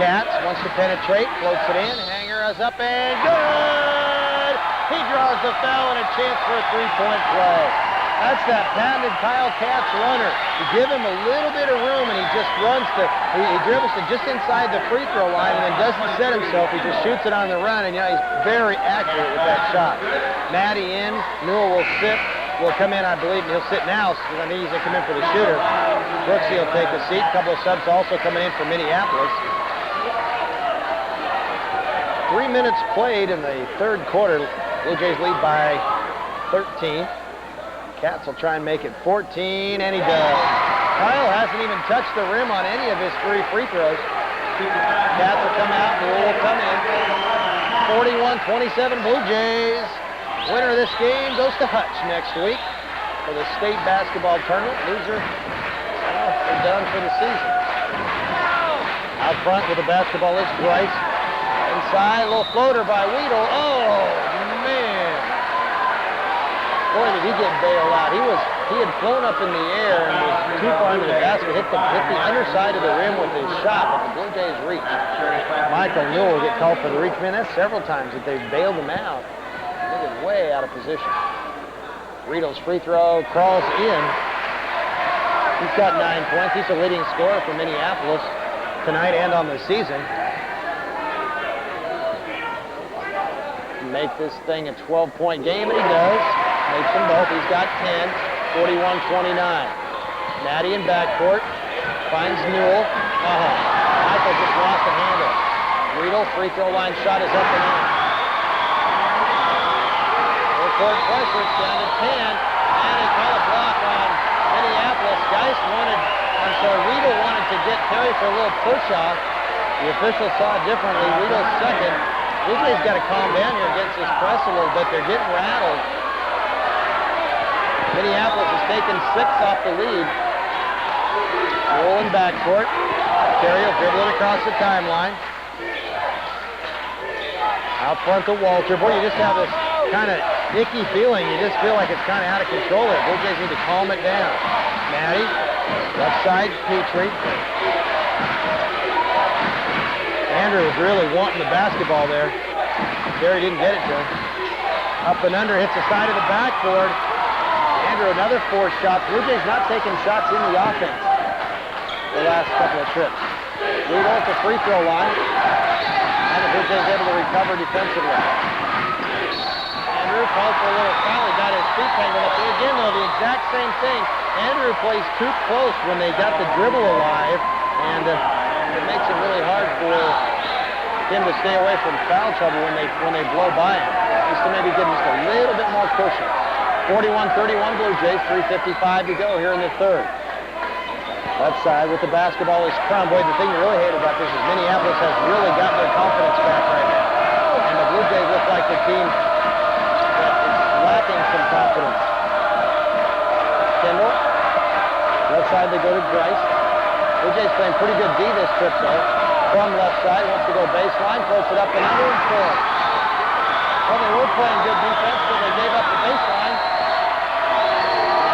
Katz wants to penetrate, floats it in, Hanger is up and good! He draws the foul and a chance for a three-point play. That's that patented Kyle Katz runner. You give him a little bit of room and he just runs to, he dribbles to just inside the free throw line and then doesn't set himself. He just shoots it on the run, and he's very accurate with that shot. Maddie in, Newell will come in, I believe, and he'll sit now, so I think he's going to come in for the shooter. Brooksy will take a seat. A couple of subs also coming in for Minneapolis. 3 minutes played in the third quarter. Blue Jays lead by 13. Katz will try and make it 14, and he does. Kyle hasn't even touched the rim on any of his 3 free throws. Katz will come out, and will come in. 41-27 Blue Jays. Winner of this game goes to Hutch next week for the state basketball tournament. Loser, they're done for the season. Out front with the basketball is Grice. Inside, a little floater by Weedle. Oh, man. Boy, did he get bailed out. He had flown up in the air and was too far into the basket, hit the underside of the rim with his shot, but the Blue Jays reached. Michael Newell will get called for the reach. Man, that's several times that they've bailed him out. They get way out of position. Weedle's free throw crawls in. He's got 9 points. He's the leading scorer for Minneapolis tonight and on the season. Make this thing a 12-point game, and he does. Makes them both. He's got 10, 41-29. Maddie in backcourt. Finds Newell. Michael just lost the handle. Weedle, free throw line shot is up and in. Full-court pressure, it's down to 10. And they call a block on Minneapolis. Weedle wanted to get Terry for a little push-off. The official saw it differently. Weedle's second. Blue Jays got to calm down here against this press a little bit. They're getting rattled. Minneapolis has taken 6 off the lead. Rolling backcourt. Terry will dribble it across the timeline. Out front to Walter. Boy, you just have this kind of icky feeling. You just feel like it's kind of out of control there. Blue Jays need to calm it down. Maddie, left side, Petrie. Andrew was really wanting the basketball there. Terry didn't get it to him. Up and under, hits the side of the backboard. Andrew, another 4 shots. Blue Jays not taking shots in the offense the last couple of trips. Weedle at the free throw line. And the Blue Jays able to recover defensively. Andrew called for a little foul. He got his feet tangled up there. Again, though, the exact same thing. Andrew plays too close when they got the dribble alive, and it makes it really hard for him to stay away from foul trouble when they blow by him. Just to maybe give him just a little bit more cushion. 41-31 Blue Jays, 3:55 to go here in the third. Left side with the basketball is Crum. Boy, the thing you really hate about this is Minneapolis has really got their confidence back right now. And the Blue Jays look like the team that is lacking some confidence. Kendall. Left side they go to Grice. Blue Jays playing pretty good D this trip though. Crum left side wants to go baseline, floats it up and under and score. Well, they were playing good defense, so they gave up the baseline.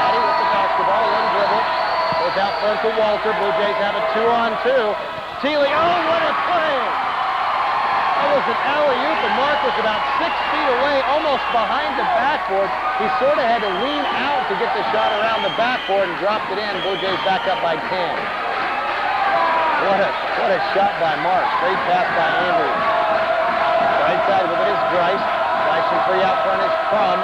Addy with the basketball, one dribble. Goes out front to Walter. Blue Jays have a 2-on-2. Thiele, oh, what a play! That was an alley-oop. The mark was about 6 feet away, almost behind the backboard. He sort of had to lean out to get the shot around the backboard and dropped it in. Blue Jays back up by 10. What a shot by Mark. Straight pass by Andrew. Right side with it is Grice. Flashing free out front is Crum.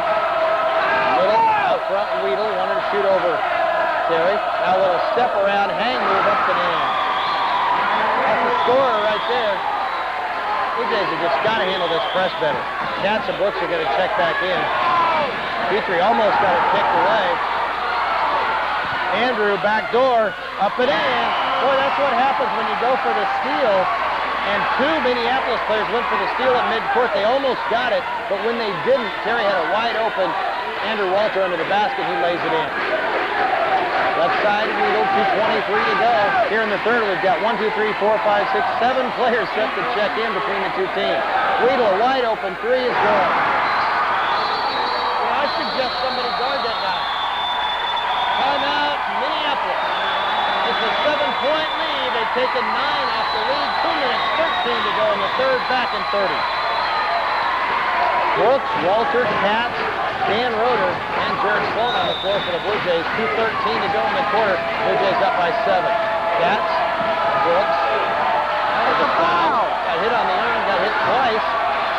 Little out front, Weedle wanted to shoot over Terry. Now a little step around, hang move up and in. That's the scorer right there. Blue Jays have just got to handle this press better. Cats and Brooks are going to check back in. Petrie almost got it kicked away. Andrew, back door, up and in. Boy, that's what happens when you go for the steal. And two Minneapolis players went for the steal at midcourt. They almost got it, but when they didn't, Terry had a wide open Andrew Walter under the basket. He lays it in. Left side, Weedle, 2:23 to go. Here in the third, we've got 1, 2, 3, 4, 5, 6, 7 players set to check in between the two teams. Weedle, a wide open three is good. Well, I suggest somebody guard that guy. Timeout, Minneapolis. It's a 7-point lead. They've taken 9 off the lead. 2 minutes, 13 to go in the third, back in 30. Brooks, Walter, Katz, Dan Roeder, and Jared Sloan on the floor for the Blue Jays. 2:13 to go in the quarter. Blue Jays up by 7. Katz, Brooks. That was a foul. Got hit on the arm, got hit twice.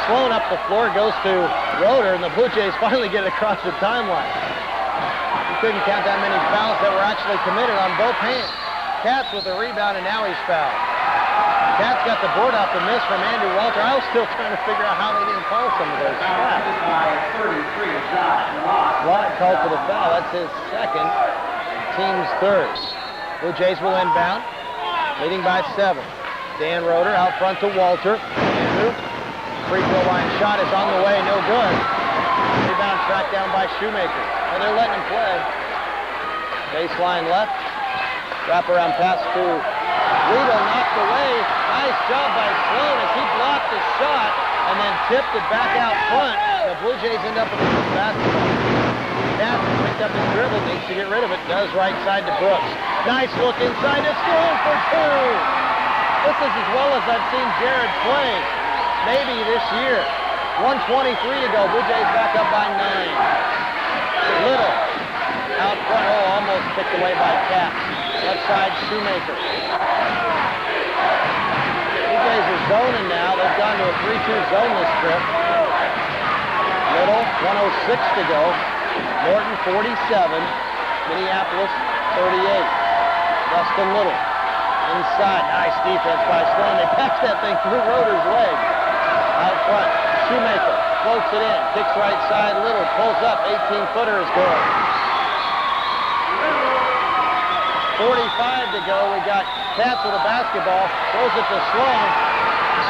Sloan up the floor, goes to Roeder, and the Blue Jays finally get it across the timeline. You couldn't count that many fouls that were actually committed on both hands. Katz with a rebound, and now he's fouled. Katz got the board off the miss from Andrew Walter. I was still trying to figure out how they didn't call some of those shots. Lott called for the foul. That's his second. Team's third. Blue Jays will inbound, leading by 7. Dan Roeder out front to Walter. Andrew, free throw line shot is on the way, no good. Rebound tracked down by Shoemaker. And they're letting him play. Baseline left. Wraparound pass to Weedle, knocked away. Nice job by Sloan as he blocked the shot and then tipped it back out front. The Blue Jays end up with a basketball. Katz picked up his dribble, needs to get rid of it. Does right side to Brooks. Nice look inside to Sloan for 2. This is as well as I've seen Jared play. Maybe this year. 1:23 to go. Blue Jays back up by 9. Little out front. Oh, almost picked away by Katz. Left side, Shoemaker. Blue Jays are zoning now. They've gone to a 3-2 zone this trip. Little, 1:06 to go. Norton, 47. Minneapolis, 38. Dustin Little. Inside, nice defense by Sloan. They catch that thing through Roeder's leg. Out front, Shoemaker floats it in. Kicks right side, Little pulls up. 18-footer is good. 45 to go. We got Katz with a basketball. Throws it to Sloan.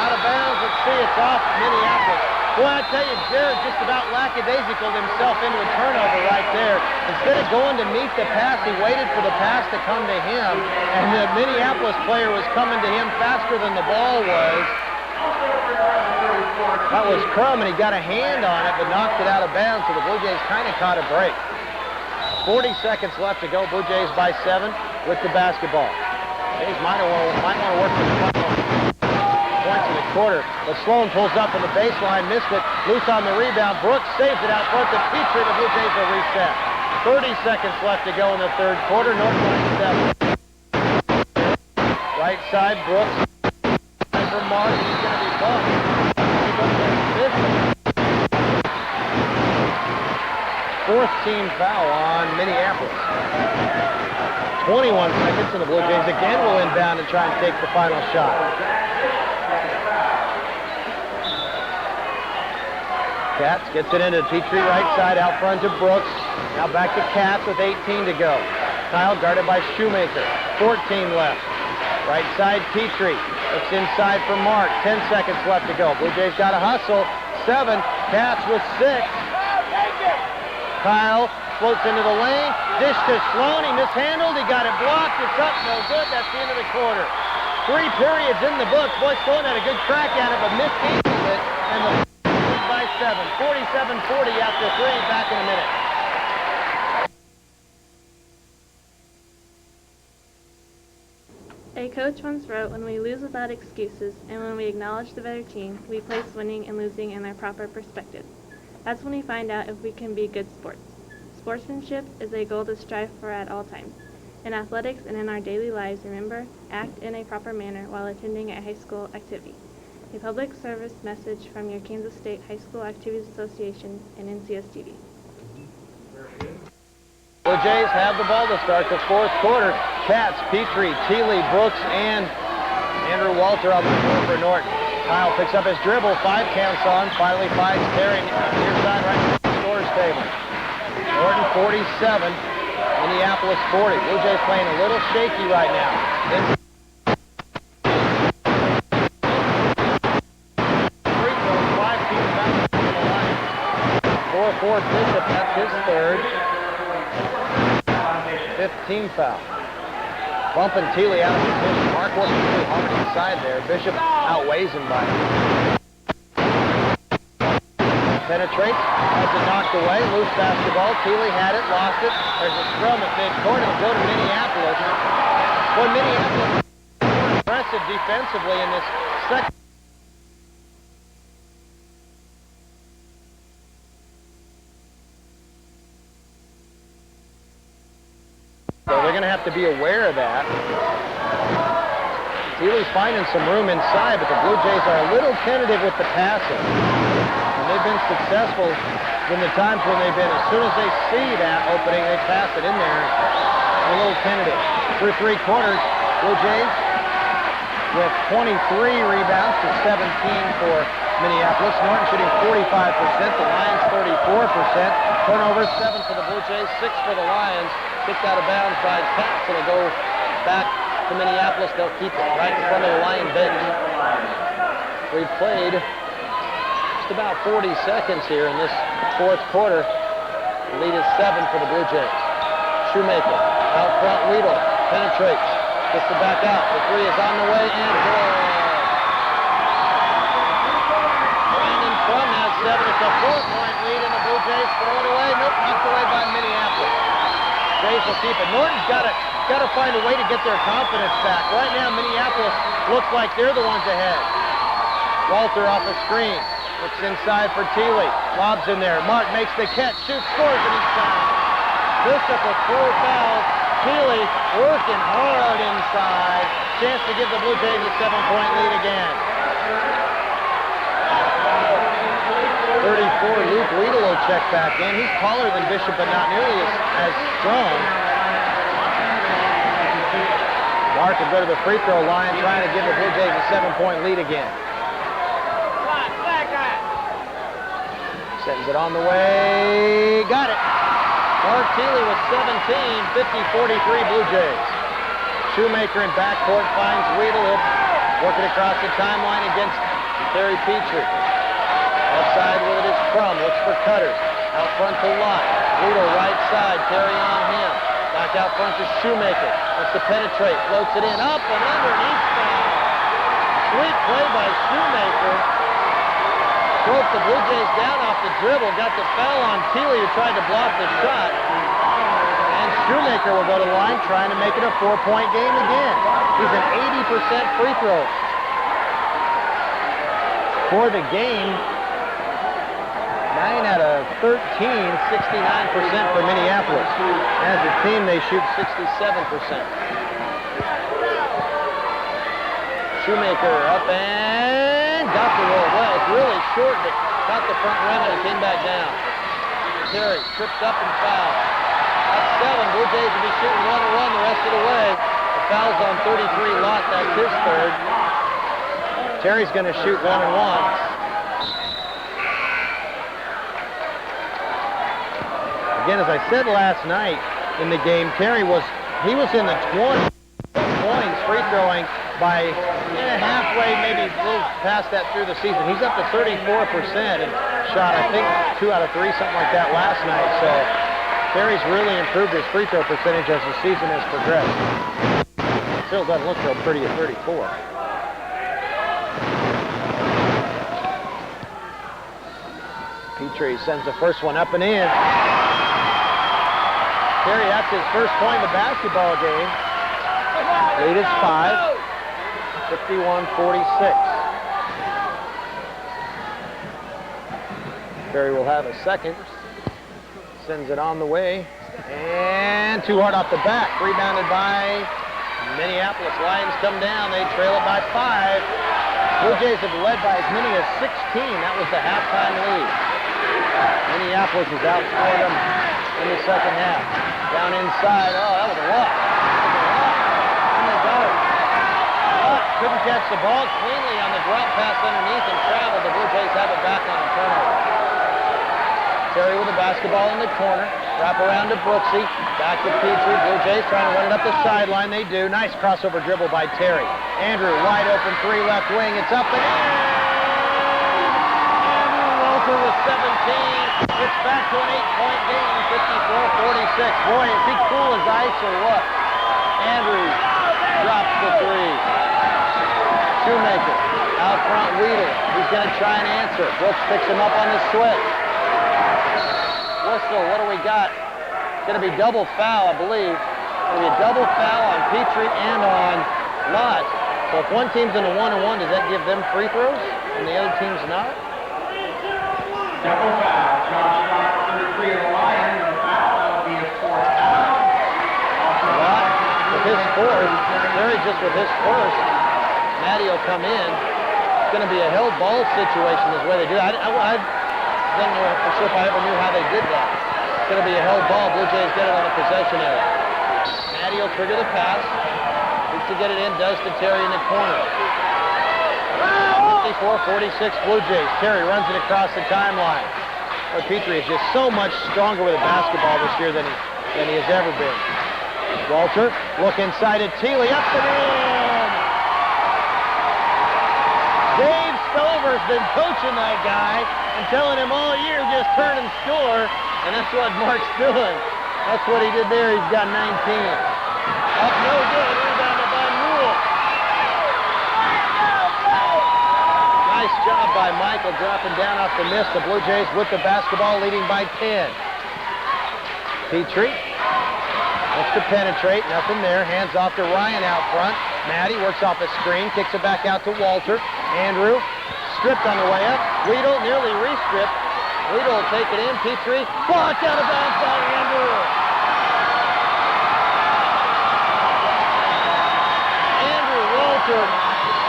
Out of bounds. Let's see. It's off Minneapolis. Boy, I tell you, Jared just about lackadaisical himself into a turnover right there. Instead of going to meet the pass, he waited for the pass to come to him. And the Minneapolis player was coming to him faster than the ball was. That was Crum, and he got a hand on it, but knocked it out of bounds, so the Blue Jays kind of caught a break. 40 seconds left to go. Blue Jays by 7 with the basketball. Jays might want to work for the final points in the quarter. But Sloan pulls up on the baseline, missed it. Loose on the rebound. Brooks saves it out front to Petrie. The Blue Jays will reset. 30 seconds left to go in the third quarter. Norton by 7. Right side, Brooks. For Mark, he's going to be bumped. Fourth team foul on Minneapolis. 21 seconds, and the Blue Jays again will inbound and try and take the final shot. Katz gets it into Petrie right side, out front to Brooks. Now back to Katz with 18 to go. Kyle guarded by Shoemaker. 14 left. Right side, Petrie. Looks inside for Mark. 10 seconds left to go. Blue Jays got a hustle. 7. Cats with 6. Kyle floats into the lane. Dish to Sloan. He mishandled. He got it blocked. It's up. No good. That's the end of the quarter. 3 periods in the books. Boy, Sloan had a good crack at it, but mishandled it. And the lead by 7. 47-40 after 3. Back in a minute. A coach once wrote, "When we lose without excuses, and when we acknowledge the better team, we place winning and losing in their proper perspective. That's when we find out if we can be good sports. Sportsmanship is a goal to strive for at all times. In athletics and in our daily lives, remember, act in a proper manner while attending a high school activity." A public service message from your Kansas State High School Activities Association and NCSTV. Blue Jays have the ball to start the fourth quarter. Cats, Petrie, Thiele, Brooks, and Andrew Walter on the floor for Norton. Kyle picks up his dribble, 5 counts on, finally finds Terry near side right at the scores table. Norton 47, Minneapolis 40. Blue Jays playing a little shaky right now. Free throws, 5 teams back to the line. 4-4 Bishop, that's his third. 15 foul. Bumping Thiele out of position. Mark working really hard inside there. Bishop outweighs him by penetrates, has it knocked away, loose basketball. Thiele had it, lost it. There's a scrum at midcourt. It'll go to Minneapolis. Boy, Minneapolis is aggressive defensively in this second. So they're going to have to be aware of that. Thiele's finding some room inside, but the Blue Jays are a little tentative with the passing. And they've been successful in the times when they've been, as soon as they see that opening, they pass it in there. A little tentative. Through 3 quarters, Blue Jays with 23 rebounds to 17 for Minneapolis. Norton shooting 45%, the Lions 34%. Turnovers 7 for the Blue Jays, 6 for the Lions. Kicked out of bounds by Cats. It'll go back to Minneapolis. They'll keep it right in front of the Lion bench. We've played just about 40 seconds here in this fourth quarter. The lead is 7 for the Blue Jays. Shoemaker out front. Weedle penetrates. Gets it back out. The 3 is on the way and good. Brandon Crum has 7. It's a 4-point lead and the Blue Jays throw it away. Nope, knocked away by Minneapolis. Jays will keep it. Norton's got to find a way to get their confidence back. Right now, Minneapolis looks like they're the ones ahead. Walter off a screen. Looks inside for Thiele. Lobs in there. Mark makes the catch. Shoots, scores, and he's fouled. Bishop with 4 fouls. Thiele working hard inside. Chance to give the Blue Jays a 7-point lead again. 34, Luke Weedle will check back in. He's taller than Bishop, but not nearly as strong. Mark will go to the free throw line, trying to give the Blue Jays a 7-point lead again. Sends it on the way. Got it. Mark Thiele with 17, 50-43 Blue Jays. Shoemaker in backcourt finds Weedle. He'll work it across the timeline against Terry Petrie. Outside with it is Crum. Looks for Cutters. Out front to Lott. Weedle right side. Terry on him. Back out front to Shoemaker. Wants to penetrate. Floats it in. Up and underneath foul. Sweet play by Shoemaker. Broke the Blue Jays down off the dribble. Got the foul on Thiele, who tried to block the shot. And Shoemaker will go to the line trying to make it a 4-point game again. He's an 80% free throw for the game. 9 out of 13, 69% for Minneapolis. As a team, they shoot 67%. Shoemaker up and got the roll. Well, it's really short, but caught the front rim and it came back down. Terry trips up and fouls. That's 7. Blue Jays will be shooting 1-1 the rest of the way. The foul's on 33 Lott. That's his third. Terry's going to shoot 1-1. Again, as I said last night in the game, Terry was he was in the 20 points free throwing by halfway, maybe a little past that through the season. He's up to 34% and shot, I think, 2 out of 3, something like that last night. So Terry's really improved his free throw percentage as the season has progressed. Still doesn't look real pretty at 34. Petrie sends the first one up and in. Terry, that's his first point of the basketball game. Lead is 5, 51-46. Terry will have a second. Sends it on the way. And too hard off the back. Rebounded by Minneapolis. Lions come down. They trail it by 5. Blue Jays have led by as many as 16. That was the halftime lead. Minneapolis has outscored them in the second half. Down inside. Oh, that was a lot. Couldn't catch the ball cleanly on the drop pass underneath and traveled. The Blue Jays have it back on the turnover. Terry with the basketball in the corner. Wrap around to Brooksy. Back to Petrie. Blue Jays trying to run it up the sideline. They do. Nice crossover dribble by Terry. Andrew, wide open 3 left wing. It's up and in. Andrew Walter with 17. It's back to an 8-point game. 54-46. Boy, is he cool as ice or what? Andrew drops the 3. Shoemaker, out front Weedle. He's going to try and answer. Brooks picks him up on the switch. Whistle, what do we got? It's going to be double foul, I believe. It's going to be a double foul on Petrie and on Lott. So if one team's in a 1-on-1, does that give them free throws and the other team's not? Double foul. Josh Lott, 33 of the Lions. The foul, that'll be a 4th foul. Lott with his 4th. Terry just with his 1st. Matty will come in. It's going to be a held ball situation is the way they do it. I don't know for sure if I ever knew how they did that. It's going to be a held ball. Blue Jays get it on the possession area. Matty will trigger the pass. Needs to get it in. Does to Terry in the corner. 54-46 Blue Jays. Terry runs it across the timeline. But Petrie is just so much stronger with a basketball this year than he has ever been. Walter, look inside at Thiele. Up and in. Dave Stover's been coaching that guy and telling him all year just turn and score, and that's what Mark's doing. That's what he did there. He's got 19. Up no good. Rebounded by Newell. Nice job by Michael dropping down off the miss. The Blue Jays with the basketball leading by 10. Petrie wants to penetrate. Nothing there. Hands off to Ryan out front. Matty works off a screen, kicks it back out to Walter. Andrew stripped on the way up. Weedle nearly re-stripped. Weedle will take it in. Petrie blocked out of bounds by Andrew. Andrew Walter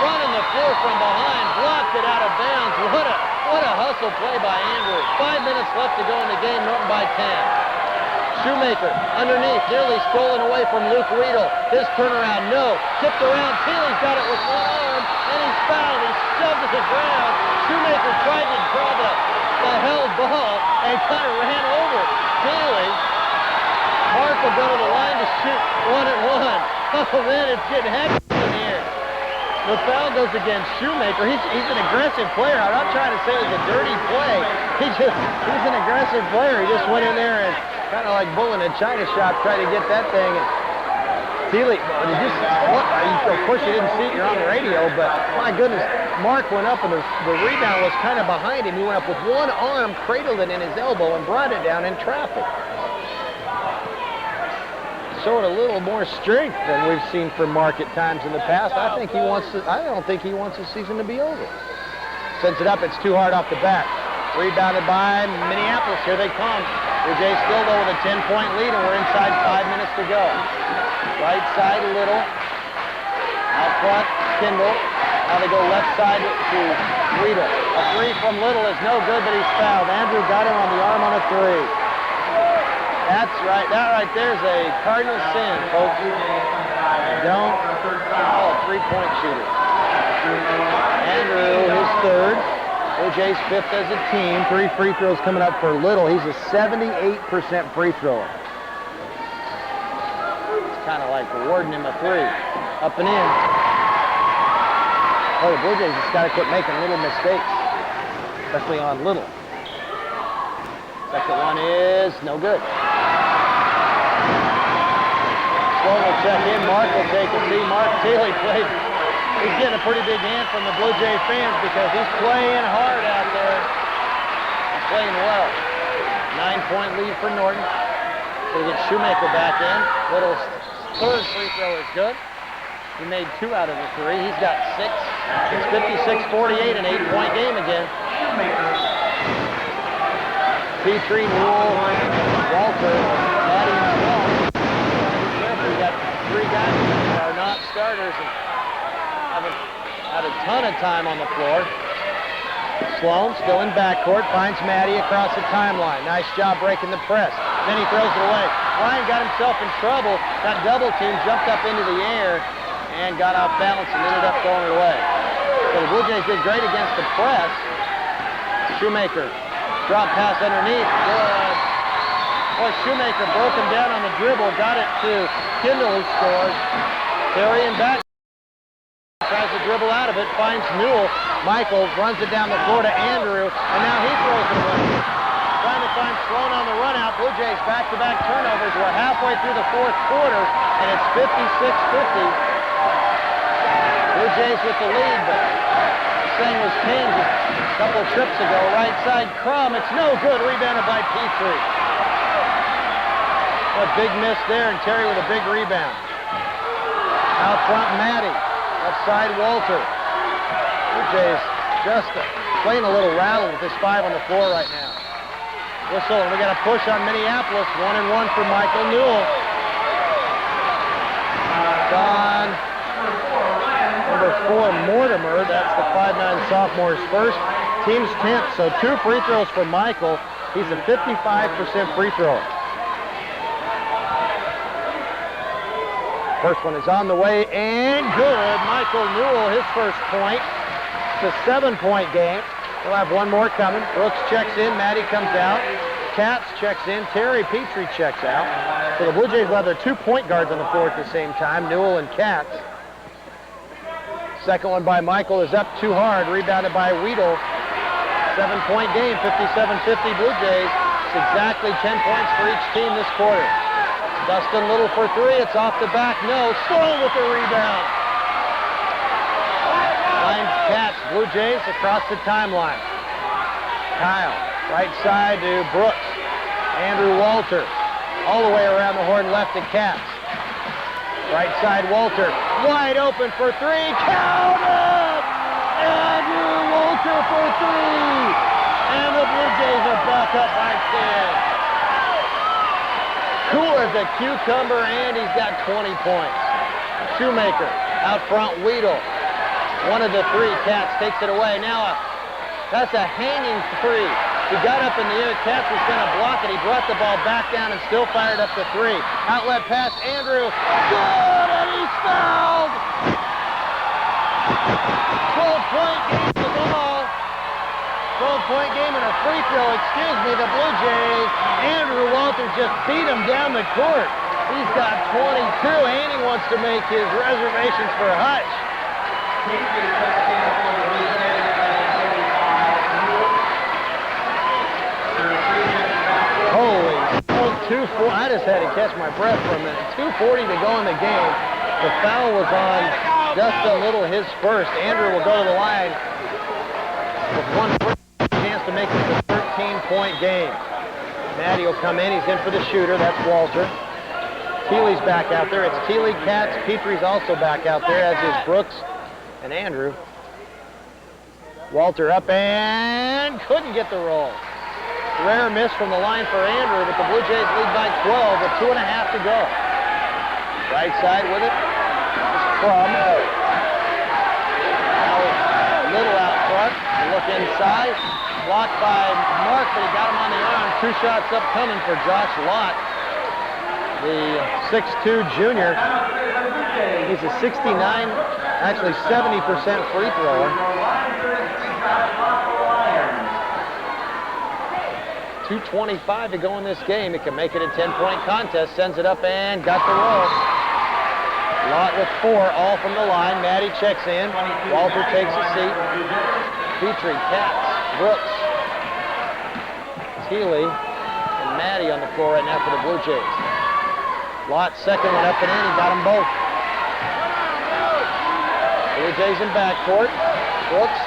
running the floor from behind, blocked it out of bounds. What a hustle play by Andrew. 5 minutes left to go in the game. Norton by 10. Shoemaker underneath, nearly stolen away from Luke Weedle. His turnaround, no. Tipped around, Thiele's got it with one arm, and he's fouled. He shoved it to the ground. Shoemaker tried to draw the held ball and kind of ran over Thiele. Mark will go to the line to shoot 1-and-1. Oh man, it's getting hectic in here. The foul goes against Shoemaker. He's an aggressive player. I'm not trying to say it was a dirty play. He's an aggressive player. He just went in there and kind of like bull in a china shop, tried to get that thing. And Thiele, of course you didn't see it, you're on the radio, but my goodness, Mark went up and the rebound was kind of behind him. He went up with one arm, cradled it in his elbow, and brought it down in traffic. Showed a little more strength than we've seen from Mark at times in the past. I don't think he wants the season to be over. Sends it up, it's too hard off the back. Rebounded by Minneapolis. Here they come. Blue Jays still though with a 10-point lead, and we're inside 5 minutes to go. Right side, Little. Out front, Kindle. Now they go left side to Weedle. A 3 from Little is no good, but he's fouled. Andrew got him on the arm on a 3. That's right. That right there is a cardinal sin, folks. Don't foul a 3-point shooter. Andrew, his 3rd. Blue Jays 5th as a team. 3 free throws coming up for Little. He's a 78% free thrower. kind of like rewarding him a three. Up and in. Oh, the Blue Jays just got to quit making little mistakes, especially on little. Second one is no good. Sloan will check in. Mark will take a seat. Mark Thiele played. He's getting a pretty big hand from the Blue Jay fans because he's playing hard out there. He's playing well. 9-point lead for Norton. So we get Shoemaker back in. Little's third free throw is good. He made 2 out of the 3. He's got 6. It's 56-48, an 8-point game again. Petrie, Newell, Walter, Maddie, and Sloan. We got 3 guys that are not starters and haven't had a ton of time on the floor. Sloan still in backcourt, finds Maddie across the timeline. Nice job breaking the press. Then he throws it away. Ryan got himself in trouble. Got double teamed, jumped up into the air, and got off balance and ended up throwing it away. So the Blue Jays did great against the press. Shoemaker, drop pass underneath, good. Boy, Shoemaker broke him down on the dribble, got it to Kindle, who scored. Carrying back, tries to dribble out of it, finds Newell. Michael runs it down the floor to Andrew, and now he throws it away. Trying to find Sloan on the run out. Blue Jays back-to-back turnovers. We're halfway through the 4th quarter, and it's 56-50. Blue Jays with the lead, but this thing was pinned a couple trips ago. Right side, Crum. It's no good. Rebounded by Petrie. A big miss there, and Terry with a big rebound. Out front, Maddie. Left side, Walter. Blue Jays just playing a little rattled with this 5 on the floor right now. Whistle, and we got a push on Minneapolis. 1-1 for Michael Newell. Don, number 4, Mortimer. That's the 5'9" sophomore's first. Team's 10th, so 2 free throws for Michael. He's a 55% free thrower. First one is on the way, and good. Michael Newell, his first point. It's a 7-point game. We'll have one more coming. Brooks checks in, Maddie comes out. Katz checks in, Terry Petrie checks out. So the Blue Jays will have their 2 point guards on the floor at the same time, Newell and Katz. Second one by Michael is up too hard, rebounded by Weedle. 7-point game, 57-50 Blue Jays. It's exactly 10 points for each team this quarter. Dustin Little for 3, it's off the back, no. Sloan with the rebound. Finds Katz, Blue Jays across the timeline. Kyle, right side to Brooks. Andrew Walter, all the way around the horn left to Katz. Right side, Walter, wide open for 3, count it! Andrew Walter for 3! And the Blue Jays are back up by 10. Cool as a cucumber, and he's got 20 points. Shoemaker, out front, Weedle. One of the 3, Katz takes it away. Now, that's a hanging 3. He got up in the air, Katz was going to block it. He brought the ball back down and still fired up the 3. Outlet pass, Andrew, good, and he's fouled! 12-point game to ball. 12-point game and a free throw, excuse me, the Blue Jays. Andrew Walter just beat him down the court. He's got 22, and he wants to make his reservations for Hutch. Holy, 2:40, I just had to catch my breath for a minute. 2:40 to go in the game. The foul was on Dustin Little, his first. Andrew will go to the line with 1 free chance to make this a 13-point game. Maddie will come in. He's in for the shooter. That's Walter. Thiele's back out there. It's Thiele, Katz. Petrie's also back out there, as is Brooks and Andrew. Walter up and couldn't get the roll. Rare miss from the line for Andrew, but the Blue Jays lead by 12 with 2.5 to go. Right side with it is Crum. Now Little out front. Look inside. Blocked by Mark, but he got him on the arm. 2 shots upcoming for Josh Lott, the 6'2 junior. He's a 69, actually 70% free thrower. 2:25 to go in this game. It can make it a 10-point contest. Sends it up and got the roll. Lott with 4, all from the line. Maddie checks in. Walter takes a seat. Petrie, Katz, Brooks, Thiele, and Maddie on the floor right now for the Blue Jays. Lott second one up and in. He got them both. Blue Jays in backcourt. Brooks,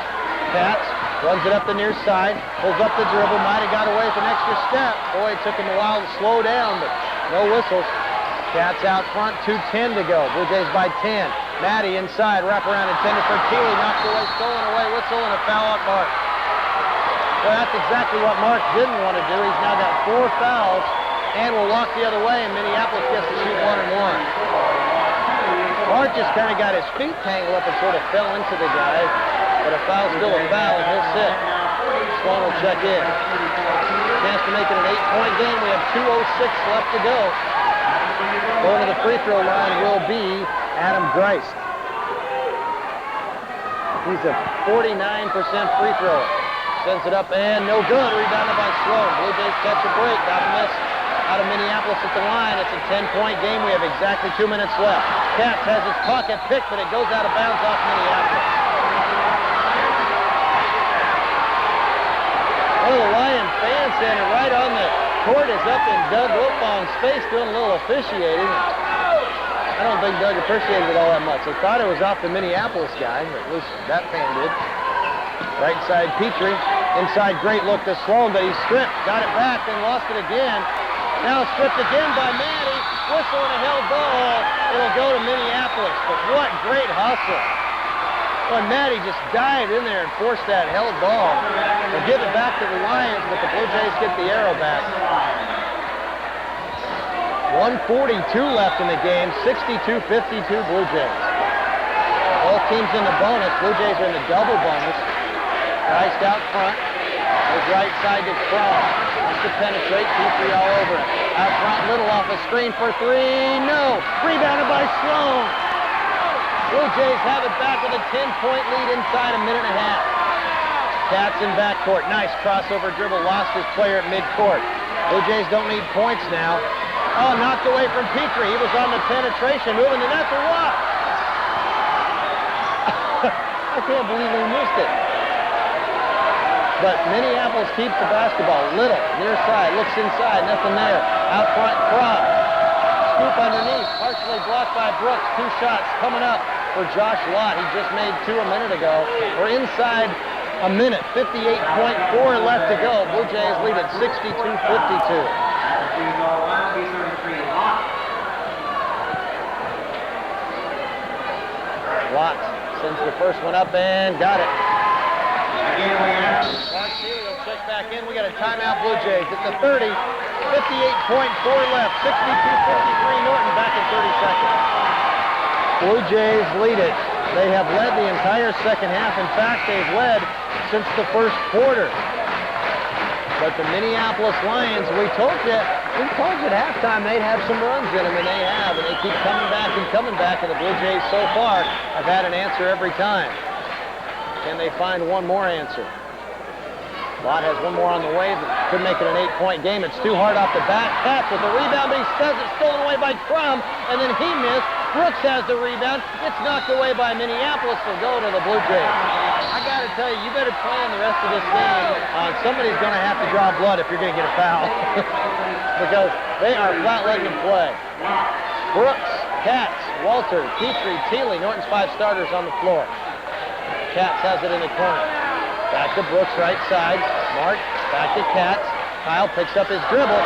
Katz, runs it up the near side, pulls up the dribble, might have got away with an extra step. Boy, it took him a while to slow down, but no whistles. Katz out front, 2:10 to go. Blue Jays by 10. Maddie inside, wraparound intended for Thiele, knocked away, stolen away, whistle, and a foul at Mark. Well, that's exactly what Mark didn't want to do. He's now got 4 fouls and will walk the other way, and Minneapolis gets to shoot 1 and 1. Mark just kind of got his feet tangled up and sort of fell into the guy, but a foul's still a foul, and he'll sit. Sloan will check in. Chance to make it an 8-point game. We have 2:06 left to go. Going to the free throw line will be Adam Dreist. He's a 49% free thrower. Sends it up and no good. Rebounded by Sloan. Blue Jays catch a break. Got a miss out of Minneapolis at the line. It's a 10-point game. We have exactly 2 minutes left. Katz has his pocket picked, but it goes out of bounds off Minneapolis. Oh, the Lion fan center right on the court is up in Doug Wilfong's face doing a little officiating. I don't think Doug appreciated it all that much. I thought it was off the Minneapolis guy, or at least that fan did. Right side Petrie. Inside great look to Sloan, but he stripped. Got it back, then lost it again. Now stripped again by Maddie. Whistle and a held ball. It'll go to Minneapolis, but what great hustle. Well, Maddie just dived in there and forced that held ball. They'll give it back to the Lions, but the Blue Jays get the arrow back. 1:42 left in the game, 62-52 Blue Jays. Both teams in the bonus. Blue Jays are in the double bonus. Christ out front. Goes right side to Crum. Wants to penetrate. Petrie all over it. Out front, Little off a screen for 3. No! Rebounded by Sloan. Blue Jays have it back with a 10-point lead inside a minute and a half. Katz in backcourt. Nice crossover dribble. Lost his player at midcourt. Blue Jays don't need points now. Oh, knocked away from Petrie. He was on the penetration, moving the net for what? I can't believe he missed it. But Minneapolis keeps the basketball. Little, near side, looks inside, nothing there. Out front, Crum. Scoop underneath, partially blocked by Brooks. 2 shots coming up for Josh Lott. He just made 2 a minute ago. We're inside a minute, 58.4 left to go. Blue Jays lead at 62-52. Lott sends the first one up and got it. Mark Thiele will check back in. We got a timeout, Blue Jays. It's a 30, 58.4 left, 62-53 Norton back in 30 seconds. Blue Jays lead it. They have led the entire second half. In fact, they've led since the first quarter. But the Minneapolis Lions, we told you at halftime they'd have some runs in them, and they have, and they keep coming back, and the Blue Jays so far have had an answer every time. Can they find one more answer? Lott has one more on the way, but could make it an 8-point game. It's too hard off the bat. Katz with the rebound, but he says it's stolen away by Crum, and then he missed. Brooks has the rebound. It's knocked away by Minneapolis. Will go to the Blue Jays. I got to tell you, you better plan the rest of this game. Somebody's going to have to draw blood if you're going to get a foul, because they are flat letting them play. Brooks, Katz, Walter, Petrie, Thiele, Norton's 5 starters on the floor. Katz has it in the corner. Back to Brooks, right side. Mark, back to Katz. Kyle picks up his dribble.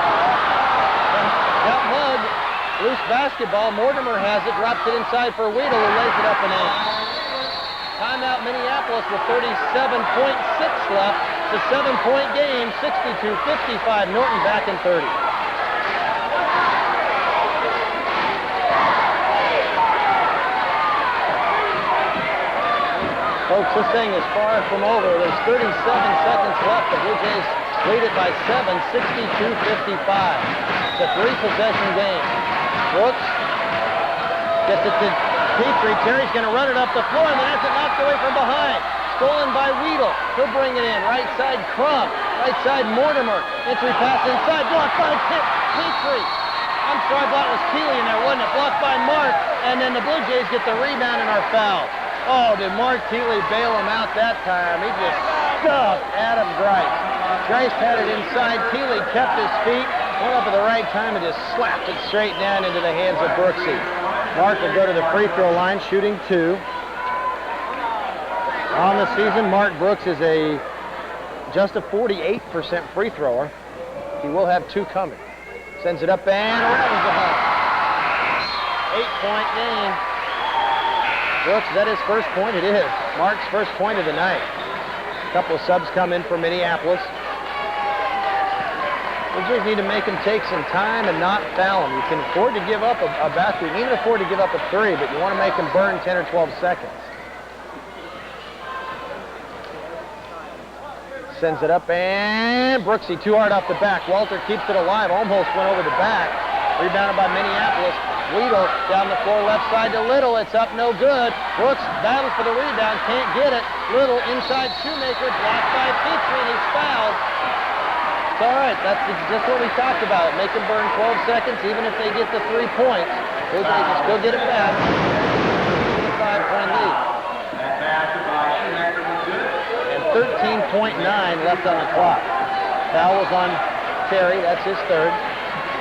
Got mugged. Loose basketball. Mortimer has it, drops it inside for Weedle, who lays it up and in. Timeout Minneapolis with 37.6 left. It's a 7-point game, 62-55. Norton back in 30. Folks, this thing is far from over. There's 37 seconds left. The Blue Jays lead it by 7, 62-55. It's a 3-possession game. Brooks gets it to Petrie. Terry's going to run it up the floor, and then has it knocked away from behind. Stolen by Weedle. He'll bring it in. Right side, Crum. Right side, Mortimer. Entry pass inside. Blocked by Petrie. I'm sorry, that was Keeley in there, wasn't it? Blocked by Mark, and then the Blue Jays get the rebound and are fouled. Oh, did Mark Keeley bail him out that time? He just stuffed Adam Grice. Grice had it inside. Keeley kept his feet, went up at the right time, and just slapped it straight down into the hands of Brooksy. Mark will go to the free throw line, shooting 2. On the season, Mark Brooks is just a 48% free thrower. He will have 2 coming. Sends it up and rattles the home. 8-point game. Brooks, is that his first point? It is. Mark's first point of the night. A couple of subs come in for Minneapolis. We just need to make him take some time and not foul him. You can afford to give up a basket. You can even afford to give up a 3, but you want to make him burn 10 or 12 seconds. Sends it up, and Brooksy too hard off the back. Walter keeps it alive, almost went over the back. Rebounded by Minneapolis. Weedle down the floor, left side to Little. It's up, no good. Brooks battles for the rebound, can't get it. Little inside Shoemaker, blocked by Petrie, and he's fouled. It's all right, that's just what we talked about. Make them burn 12 seconds, even if they get the 3 points. They can still get it back. A 5-point lead. That basket by Shoemaker was good. 13.9 left on the clock. Foul was on Terry, that's his third.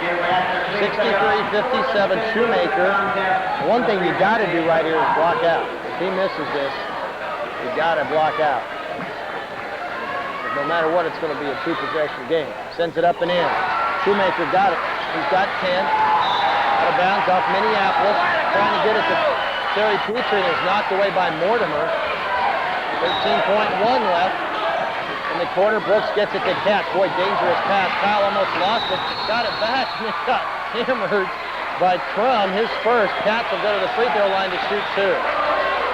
63-57 Shoemaker. One thing you got to do right here is block out. If he misses this, you got to block out. No matter what, it's going to be a 2-possession game. Sends it up and in. Shoemaker got it. He's got 10. Out of bounds off Minneapolis. Trying to get it to Terry Petrie, and is knocked away by Mortimer. 13.1 left in the quarter. Brooks gets it to Katz. Boy, dangerous pass. Kyle almost lost it. Got it back, and it got hammered by Crum. His first. Katz will go to the free throw line to shoot 2.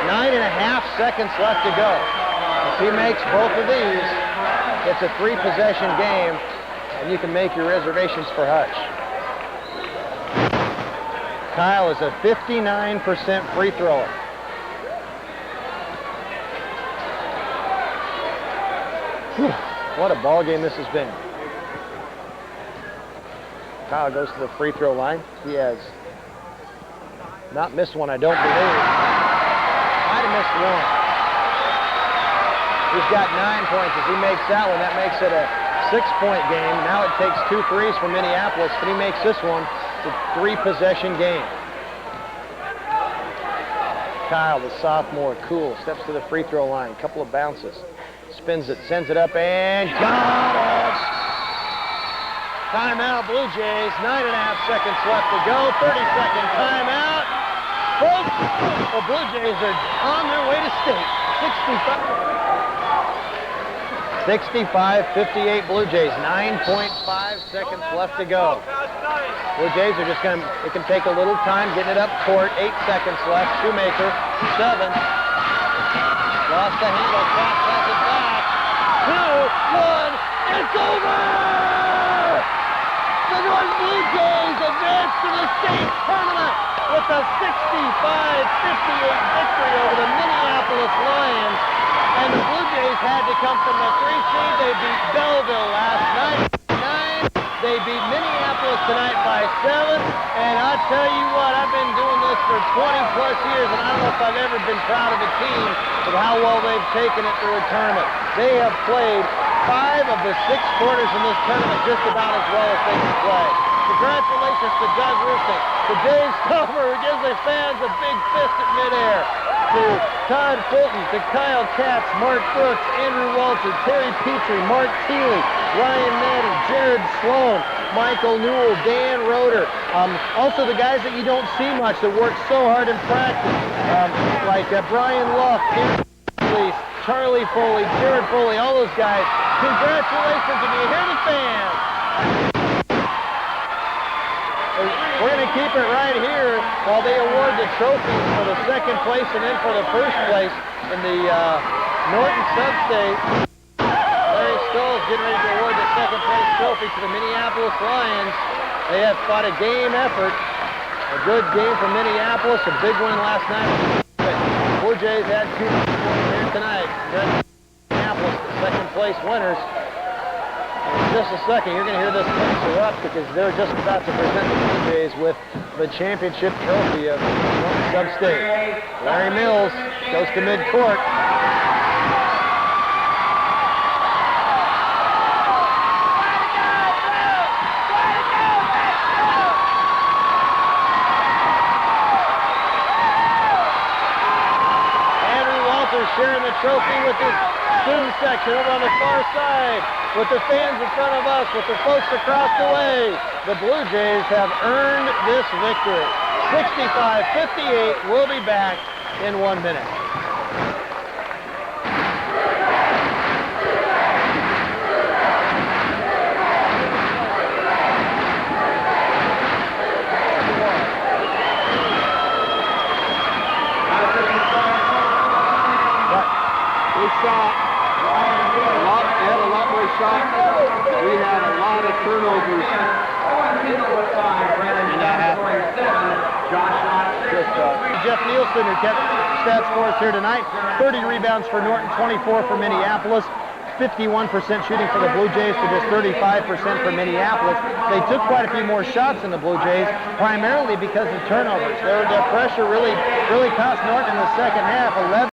9.5 seconds left to go. If he makes both of these, it's a 3-possession game, and you can make your reservations for Hutch. Kyle is a 59% free thrower. Whew, what a ball game this has been. Kyle goes to the free throw line. He has not missed one, I don't believe. Might have missed one. He's got 9 points. If he makes that one, that makes it a 6-point game. Now it takes 2 threes for Minneapolis. If he makes this one, it's a 3-possession game. Kyle, the sophomore, cool, steps to the free throw line. Couple of bounces. Spins it, sends it up, and got it! Timeout, Blue Jays. 9.5 seconds left to go. 30-second timeout. Folks, the Blue Jays are on their way to state. 65-58 Blue Jays. 9.5 seconds left to go. Blue Jays are just going to, it can take a little time getting it up court. 8 seconds left. Shoemaker, 7. Lost the handle. Katz has it back. 2, 1. It's over! The Norton Bluejays advance to the state tournament with a 65-58 victory over the Minneapolis Lions. And the Blue Jays had to come from the 3 seed. They beat Belleville last night. 9. They beat Minneapolis tonight by 7. And I tell you what, I've been doing this for 20-plus years, and I don't know if I've ever been proud of a team of how well they've taken it through a tournament. They have played 5 of the 6 quarters in this tournament just about as well as they can play. Congratulations to Doug Rusick, to Dave Stover, who gives their fans a big fist at midair, to Todd Fulton, to Kyle Katz, Mark Brooks, Andrew Walter, Terry Petrie, Mark Keeley, Ryan Madden, Jared Sloan, Michael Newell, Dan Roeder. Also the guys that you don't see much that work so hard in practice, like Brian Luff, Charlie Foley, Jared Foley, all those guys. Congratulations, and you hear the fans. We're going to keep it right here while they award the trophies for the 2nd place and then for the 1st place in the Norton Sub-State. Larry Stoll's getting ready to award the 2nd place trophy to the Minneapolis Lions. They have fought a game effort. A good game for Minneapolis, a big win last night. Blue Jays had 2 points here tonight. Minneapolis, the 2nd place winners. In just a second, you're going to hear this place erupt because they're just about to present the Blue Jays with the championship trophy of Norton Sub-State. Larry Mills goes to midcourt. Sharing the trophy with his student section over on the far side, with the fans in front of us, with the folks across the way. The Blue Jays have earned this victory. 65-58. We'll be back in 1 minute. We had a lot of turnovers. Jeff Nielsen, who kept stats for us here tonight. 30 rebounds for Norton, 24 for Minneapolis. 51% shooting for the Blue Jays to just 35% for Minneapolis. They took quite a few more shots than the Blue Jays, primarily because of turnovers. The pressure really cost Norton in the second half. 11